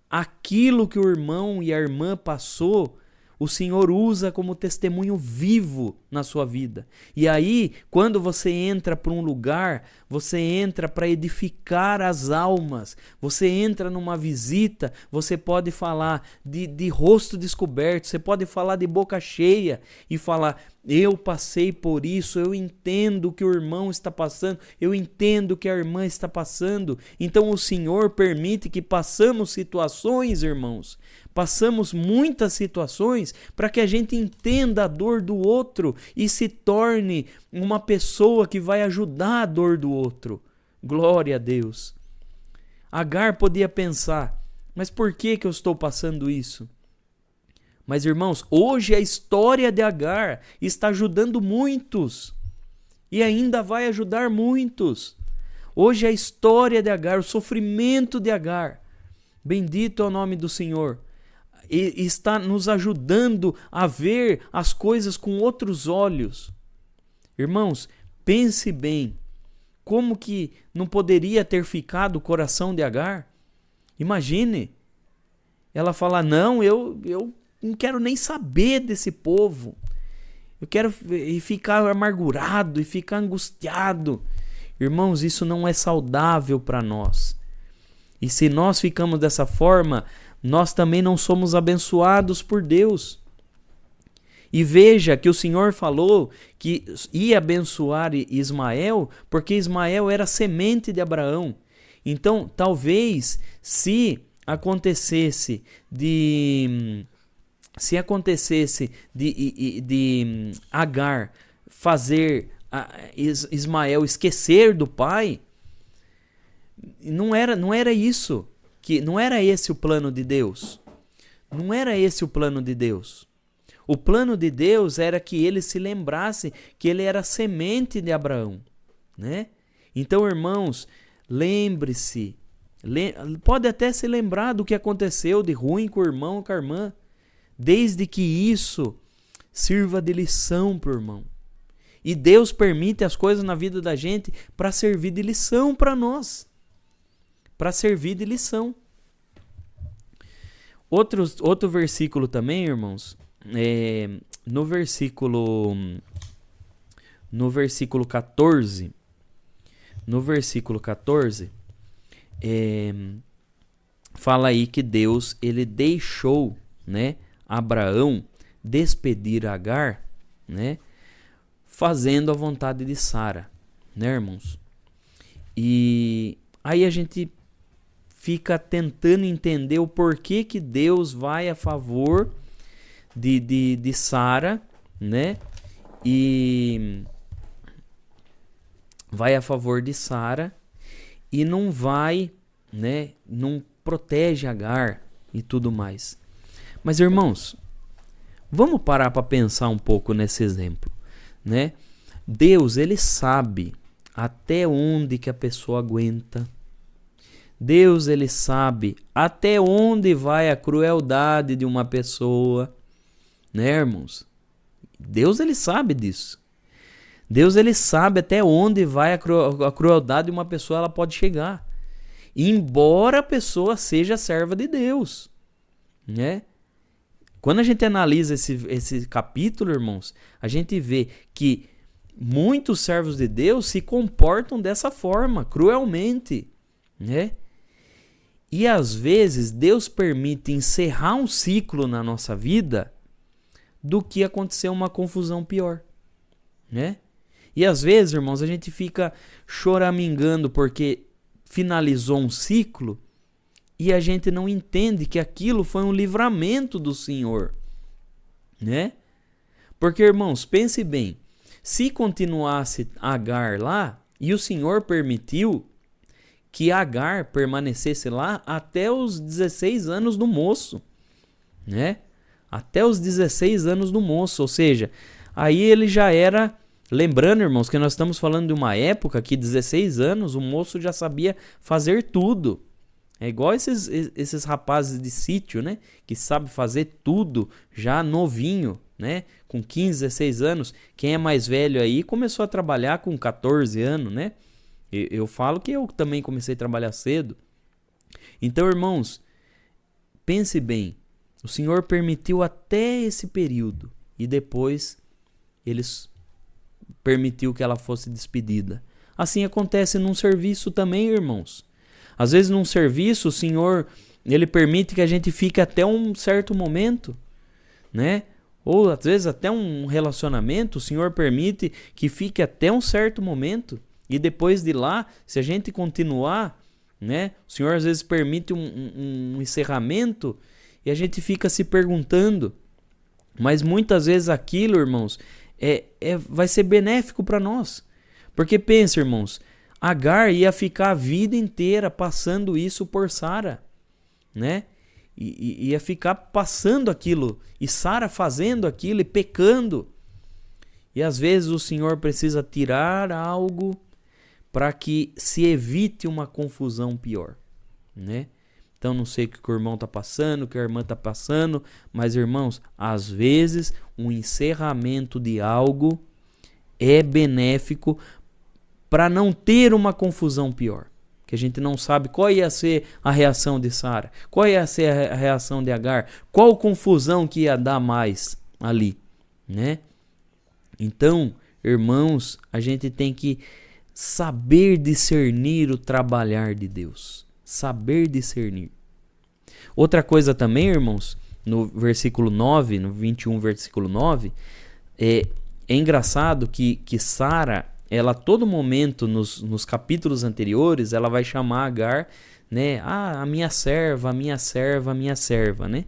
aquilo que o irmão e a irmã passou, o Senhor usa como testemunho vivo na sua vida. E aí, quando você entra para um lugar, você entra para edificar as almas. Você entra numa visita, você pode falar de rosto descoberto, você pode falar de boca cheia e falar: eu passei por isso, eu entendo o que o irmão está passando, eu entendo o que a irmã está passando. Então o Senhor permite que passamos situações, irmãos, passamos muitas situações para que a gente entenda a dor do outro e se torne uma pessoa que vai ajudar a dor do outro. Glória a Deus. Agar podia pensar: mas por que eu estou passando isso? Mas, irmãos, hoje a história de Agar está ajudando muitos e ainda vai ajudar muitos. Hoje a história de Agar, o sofrimento de Agar, bendito é o nome do Senhor, e está nos ajudando a ver as coisas com outros olhos. Irmãos, pense bem, como que não poderia ter ficado o coração de Agar? Imagine, ela fala: não, eu não quero nem saber desse povo. Eu quero ficar amargurado e ficar angustiado. Irmãos, isso não é saudável para nós. E se nós ficamos dessa forma, nós também não somos abençoados por Deus. E veja que o Senhor falou que ia abençoar Ismael, porque Ismael era semente de Abraão. Então, talvez, se acontecesse de Agar fazer Ismael esquecer do pai, não era isso, não era esse o plano de Deus. Não era esse o plano de Deus. O plano de Deus era que ele se lembrasse que ele era semente de Abraão, né? Então, irmãos, lembre-se, pode até se lembrar do que aconteceu de ruim com o irmão ou com a irmã, desde que isso sirva de lição para o irmão. E Deus permite as coisas na vida da gente para servir de lição para nós. Para servir de lição. Outro versículo também, irmãos, no versículo 14, fala aí que Deus, ele deixou, né, Abraão despedir Agar, né, fazendo a vontade de Sara, né, irmãos? E aí a gente fica tentando entender o porquê que Deus vai a favor de Sara, né? E vai a favor de Sara e não vai, né? Não protege Agar e tudo mais. Mas, irmãos, vamos parar para pensar um pouco nesse exemplo, né? Deus, ele sabe até onde que a pessoa aguenta. Deus, ele sabe até onde vai a crueldade de uma pessoa, né, irmãos? Deus, ele sabe disso. Deus, ele sabe até onde vai a crueldade de uma pessoa, ela pode chegar. Embora a pessoa seja serva de Deus, né? Quando a gente analisa esse capítulo, irmãos, a gente vê que muitos servos de Deus se comportam dessa forma, cruelmente, né? E às vezes Deus permite encerrar um ciclo na nossa vida do que acontecer uma confusão pior, né? E às vezes, irmãos, a gente fica choramingando porque finalizou um ciclo e a gente não entende que aquilo foi um livramento do Senhor, né? Porque, irmãos, pense bem, se continuasse Agar lá, e o Senhor permitiu que Agar permanecesse lá até os 16 anos do moço, né? Até os 16 anos do moço, ou seja, aí ele já era, lembrando, irmãos, que nós estamos falando de uma época que 16 anos o moço já sabia fazer tudo. É igual esses rapazes de sítio, né? Que sabem fazer tudo já novinho, né? Com 15, 16 anos. Quem é mais velho aí começou a trabalhar com 14 anos, né? Eu falo que eu também comecei a trabalhar cedo. Então, irmãos, pense bem. O Senhor permitiu até esse período e depois Ele permitiu que ela fosse despedida. Assim acontece num serviço também, irmãos. Às vezes num serviço o Senhor, Ele permite que a gente fique até um certo momento, né? Ou às vezes até um relacionamento, o Senhor permite que fique até um certo momento. E depois de lá, se a gente continuar, né? O Senhor às vezes permite um encerramento e a gente fica se perguntando. Mas muitas vezes aquilo, irmãos, vai ser benéfico para nós. Porque pensa, irmãos, Agar ia ficar a vida inteira passando isso por Sara, né? E ia ficar passando aquilo, e Sara fazendo aquilo e pecando. E às vezes o Senhor precisa tirar algo para que se evite uma confusão pior, né? Então não sei o que o irmão está passando, o que a irmã está passando, mas irmãos, às vezes um encerramento de algo é benéfico para não ter uma confusão pior. Que a gente não sabe qual ia ser a reação de Sara, qual ia ser a reação de Agar, qual confusão que ia dar mais ali, né? Então, irmãos, a gente tem que saber discernir o trabalhar de Deus. Saber discernir. Outra coisa também, irmãos, no versículo 9, no 21, versículo 9, é engraçado que Sara, ela a todo momento, nos capítulos anteriores, ela vai chamar Agar, né? A minha serva, a minha serva, a minha serva, né?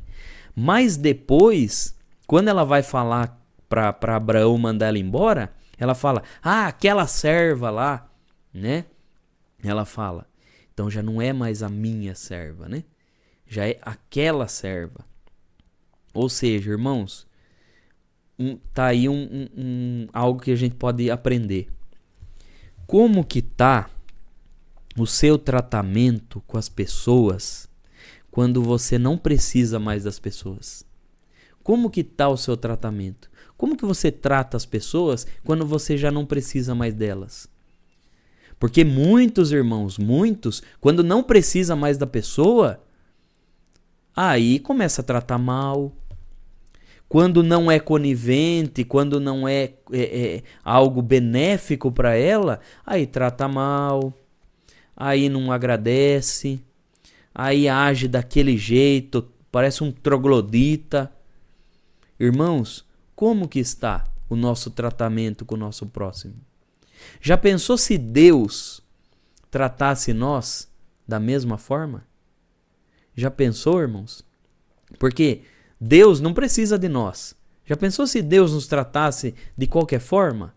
Mas depois, quando ela vai falar para Abraão mandar ela embora, ela fala, aquela serva lá, né? Ela fala, então já não é mais a minha serva, né? Já é aquela serva. Ou seja, irmãos, tá aí algo que a gente pode aprender. Como que tá o seu tratamento com as pessoas quando você não precisa mais das pessoas? Como que tá o seu tratamento? Como que você trata as pessoas quando você já não precisa mais delas? Porque muitos irmãos, quando não precisa mais da pessoa, aí começa a tratar mal. Quando não é conivente, quando não é algo benéfico para ela, aí trata mal, aí não agradece, aí age daquele jeito, parece um troglodita. Irmãos, como que está o nosso tratamento com o nosso próximo? Já pensou se Deus tratasse nós da mesma forma? Já pensou, irmãos? Porque Deus não precisa de nós. Já pensou se Deus nos tratasse de qualquer forma?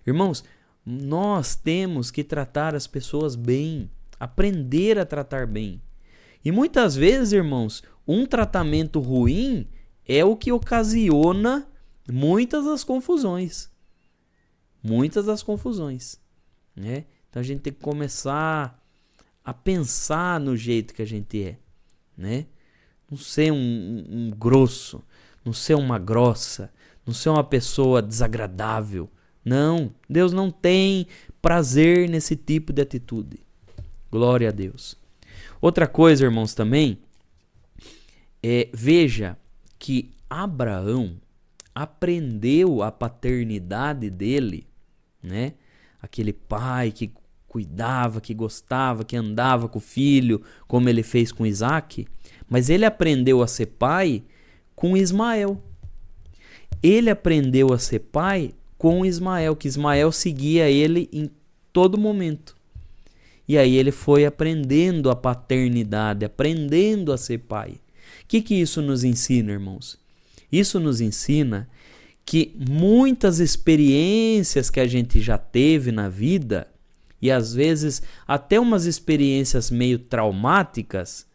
Irmãos, nós temos que tratar as pessoas bem, aprender a tratar bem. E muitas vezes, irmãos, um tratamento ruim é o que ocasiona muitas das confusões. Muitas das confusões, né? Então a gente tem que começar a pensar no jeito que a gente é, né? Não ser um grosso, não ser uma grossa, não ser uma pessoa desagradável. Não, Deus não tem prazer nesse tipo de atitude. Glória a Deus. Outra coisa, irmãos, também, veja que Abraão aprendeu a paternidade dele, né? Aquele pai que cuidava, que gostava, que andava com o filho, como ele fez com Isaac. Mas ele aprendeu a ser pai com Ismael. Ele aprendeu a ser pai com Ismael, que Ismael seguia ele em todo momento. E aí ele foi aprendendo a paternidade, aprendendo a ser pai. O que isso nos ensina, irmãos? Isso nos ensina que muitas experiências que a gente já teve na vida, e às vezes até umas experiências meio traumáticas,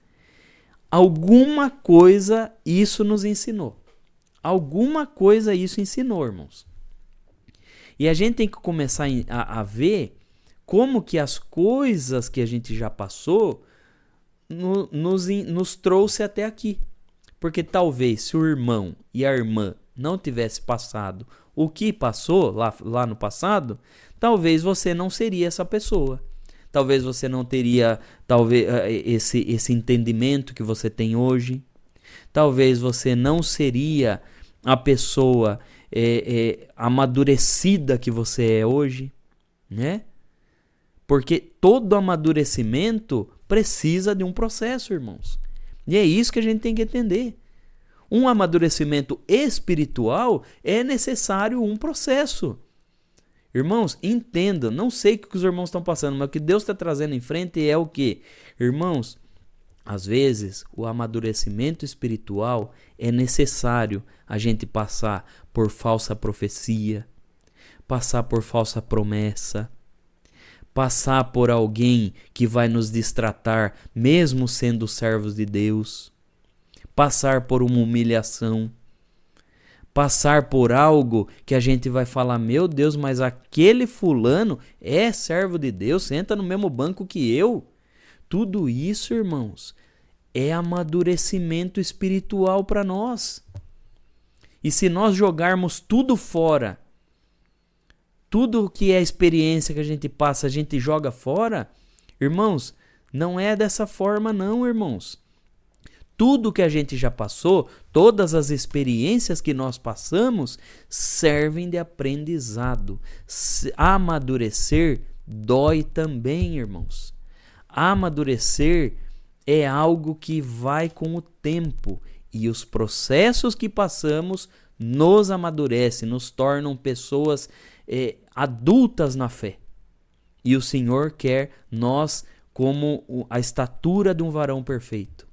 alguma coisa isso nos ensinou. Alguma coisa isso ensinou, irmãos. E a gente tem que começar a ver como que as coisas que a gente já passou nos trouxe até aqui. Porque talvez se o irmão e a irmã não tivesse passado o que passou lá no passado, talvez você não seria essa pessoa. Talvez você não teria esse entendimento que você tem hoje. Talvez você não seria a pessoa amadurecida que você é hoje, né? Porque todo amadurecimento precisa de um processo, irmãos. E é isso que a gente tem que entender. Um amadurecimento espiritual é necessário um processo. Irmãos, entendam, não sei o que os irmãos estão passando, mas o que Deus está trazendo em frente é o quê? Irmãos, às vezes o amadurecimento espiritual é necessário a gente passar por falsa profecia, passar por falsa promessa, passar por alguém que vai nos distratar, mesmo sendo servos de Deus, passar por uma humilhação, passar por algo que a gente vai falar, meu Deus, mas aquele fulano é servo de Deus, senta no mesmo banco que eu. Tudo isso, irmãos, é amadurecimento espiritual para nós. E se nós jogarmos tudo fora, tudo que é experiência que a gente passa, a gente joga fora, irmãos, não é dessa forma não, irmãos. Tudo que a gente já passou, todas as experiências que nós passamos, servem de aprendizado. Amadurecer dói também, irmãos. Amadurecer é algo que vai com o tempo. E os processos que passamos nos amadurecem, nos tornam pessoas adultas na fé. E o Senhor quer nós como a estatura de um varão perfeito.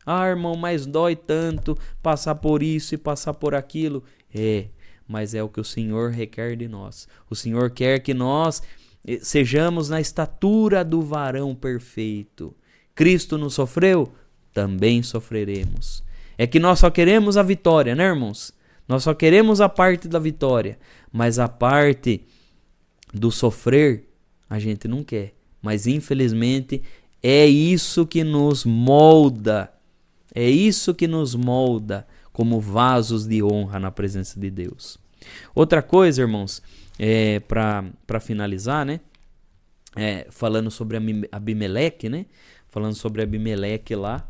Ah, irmão, mas dói tanto passar por isso e passar por aquilo. Mas é o que o Senhor requer de nós. O Senhor quer que nós sejamos na estatura do varão perfeito. Cristo não sofreu? Também sofreremos. É que nós só queremos a vitória, né, irmãos? Nós só queremos a parte da vitória. Mas a parte do sofrer, a gente não quer. Mas infelizmente é isso que nos molda. É isso que nos molda como vasos de honra na presença de Deus. Outra coisa, irmãos, para finalizar, né? Falando sobre Abimeleque, né? Falando sobre Abimeleque lá.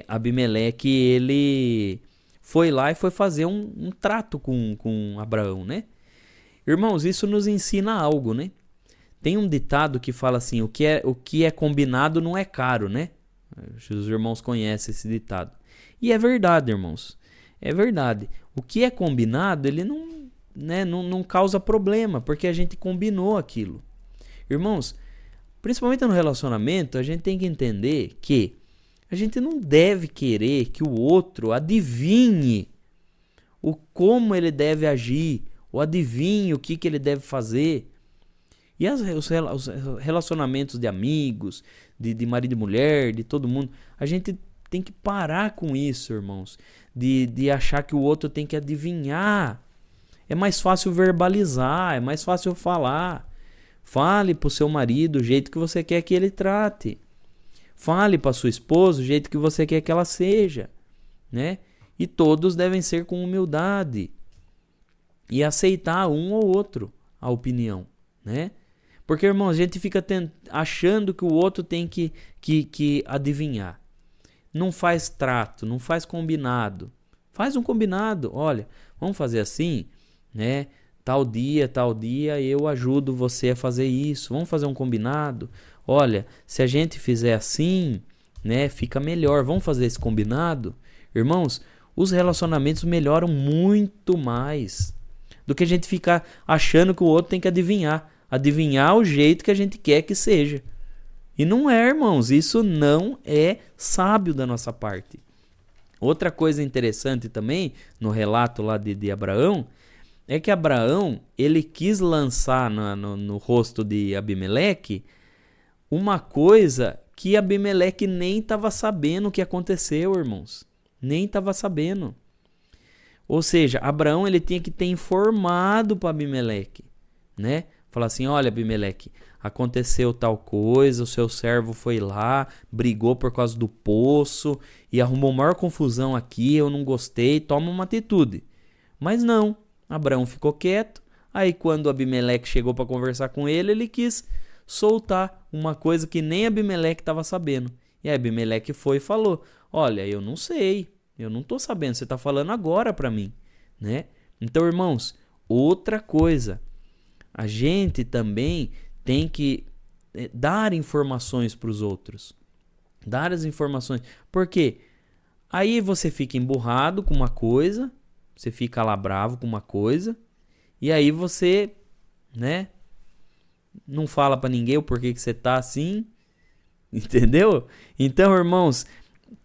Abimeleque, ele foi lá e foi fazer um trato com Abraão, né? Irmãos, isso nos ensina algo, né? Tem um ditado que fala assim, o que é combinado não é caro, né? Os irmãos conhecem esse ditado. E é verdade, irmãos. É verdade. O que é combinado, ele não causa problema, porque a gente combinou aquilo. Irmãos, principalmente no relacionamento, a gente tem que entender que a gente não deve querer que o outro adivinhe como ele deve agir, ou adivinhe o que ele deve fazer. E os relacionamentos de amigos, de marido e mulher, de todo mundo, a gente tem que parar com isso, irmãos. De achar que o outro tem que adivinhar. É mais fácil verbalizar, é mais fácil falar. Fale para o seu marido o jeito que você quer que ele trate. Fale para sua esposa o jeito que você quer que ela seja, né? E todos devem ser com humildade. E aceitar um ou outro a opinião, né? Porque, irmão, a gente fica achando que o outro tem que adivinhar. Não faz trato, não faz combinado. Faz um combinado. Olha, vamos fazer assim, né? Tal dia eu ajudo você a fazer isso. Vamos fazer um combinado. Olha, se a gente fizer assim, né, fica melhor. Vamos fazer esse combinado? Irmãos, os relacionamentos melhoram muito mais do que a gente ficar achando que o outro tem que adivinhar. Adivinhar o jeito que a gente quer que seja. E não é, irmãos, isso não é sábio da nossa parte. Outra coisa interessante também, no relato lá de Abraão, é que Abraão, ele quis lançar no rosto de Abimeleque uma coisa que Abimeleque nem estava sabendo o que aconteceu, irmãos. Nem estava sabendo. Ou seja, Abraão ele tinha que ter informado para Abimeleque, né? Falar assim, olha, Abimeleque, aconteceu tal coisa, o seu servo foi lá, brigou por causa do poço e arrumou maior confusão aqui, eu não gostei, toma uma atitude. Mas não, Abraão ficou quieto. Aí quando Abimeleque chegou para conversar com ele quis soltar uma coisa que nem Abimeleque estava sabendo. E aí Abimeleque foi e falou: olha, eu não sei, eu não estou sabendo, você está falando agora para mim, né? Então, irmãos, outra coisa, a gente também tem que dar informações para os outros. Dar as informações. Por quê? Aí você fica emburrado com uma coisa, você fica lá bravo com uma coisa, e aí você, né, não fala para ninguém o porquê que você tá assim, entendeu? Então, irmãos,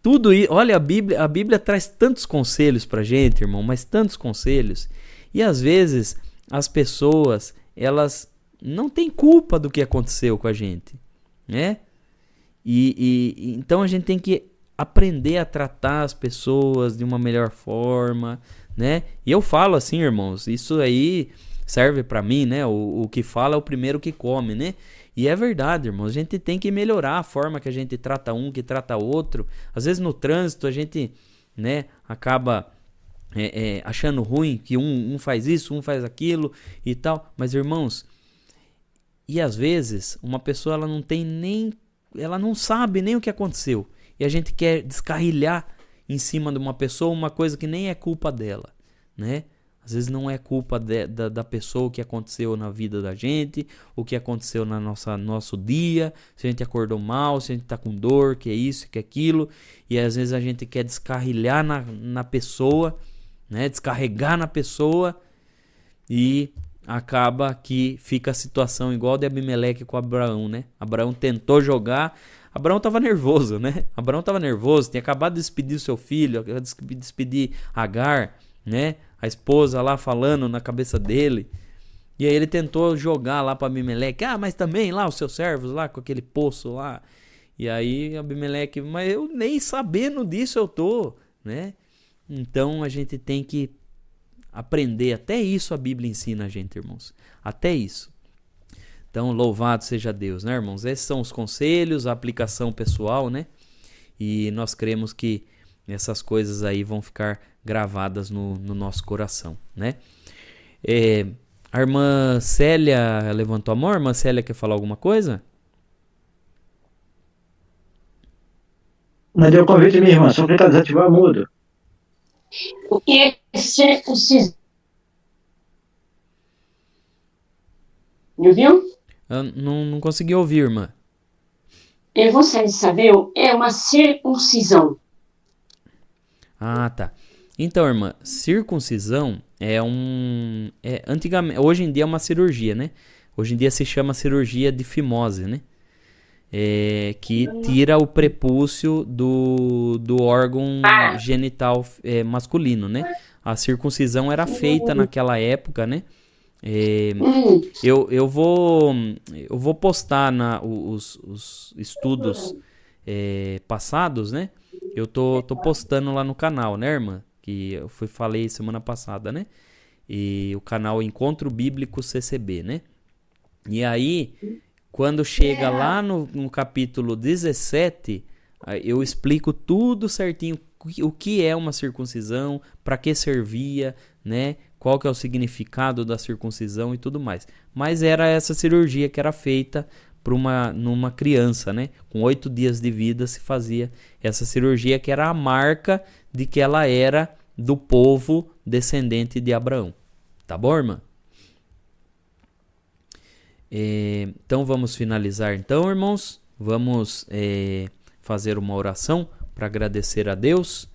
tudo isso, olha, a Bíblia traz tantos conselhos pra gente, irmão, mas tantos conselhos, e às vezes as pessoas, elas não têm culpa do que aconteceu com a gente, né? Então a gente tem que aprender a tratar as pessoas de uma melhor forma, né? E eu falo assim, irmãos, isso aí serve pra mim, né? O que fala é o primeiro que come, né? E é verdade, irmãos, a gente tem que melhorar a forma que a gente trata um, que trata outro. Às vezes no trânsito a gente, né, acaba achando ruim que um faz isso, um faz aquilo e tal. Mas, irmãos, e às vezes uma pessoa ela não sabe nem o que aconteceu. E a gente quer descarrilhar em cima de uma pessoa uma coisa que nem é culpa dela, né? Às vezes não é culpa da pessoa o que aconteceu na vida da gente, o que aconteceu no nosso dia, se a gente acordou mal, se a gente tá com dor, que é isso, que é aquilo. E às vezes a gente quer descarrilhar na pessoa, né? Descarregar na pessoa e acaba que fica a situação igual a de Abimeleque com Abraão, né? Abraão tentou jogar, Abraão estava nervoso, né? Abraão estava nervoso, tinha acabado de despedir o seu filho, despedir Agar, né? A esposa lá falando na cabeça dele. E aí ele tentou jogar lá para Abimeleque. Ah, mas também lá os seus servos lá com aquele poço lá. E aí Abimeleque, mas eu nem sabendo disso eu tô, né? Então a gente tem que aprender. Até isso a Bíblia ensina a gente, irmãos. Até isso. Então louvado seja Deus, né, irmãos? Esses são os conselhos, a aplicação pessoal, né? E nós cremos que essas coisas aí vão ficar gravadas no nosso coração, né? A irmã Célia levantou a mão. A irmã Célia quer falar alguma coisa? Não deu convite, minha irmã, só clicar desativar mudo. O que é circuncisão? Me ouviu? Eu não consegui ouvir, irmã. Eu gostaria de saber, é uma circuncisão. Ah, tá. Então, irmã, circuncisão antigamente, hoje em dia é uma cirurgia, né? Hoje em dia se chama cirurgia de fimose, né? Que tira o prepúcio do órgão genital masculino, né? A circuncisão era feita naquela época, né? Eu vou postar os estudos passados, né? Eu tô postando lá no canal, né, irmã? Que eu falei semana passada, né? E o canal Encontro Bíblico CCB, né? E aí, quando chega lá no capítulo 17, eu explico tudo certinho, o que é uma circuncisão, para que servia, né? Qual que é o significado da circuncisão e tudo mais. Mas era essa cirurgia que era feita numa criança, né? Com 8 dias de vida se fazia essa cirurgia, que era a marca de que ela era do povo descendente de Abraão. Tá bom, irmã? Então vamos finalizar então, irmãos. Vamos fazer uma oração para agradecer a Deus.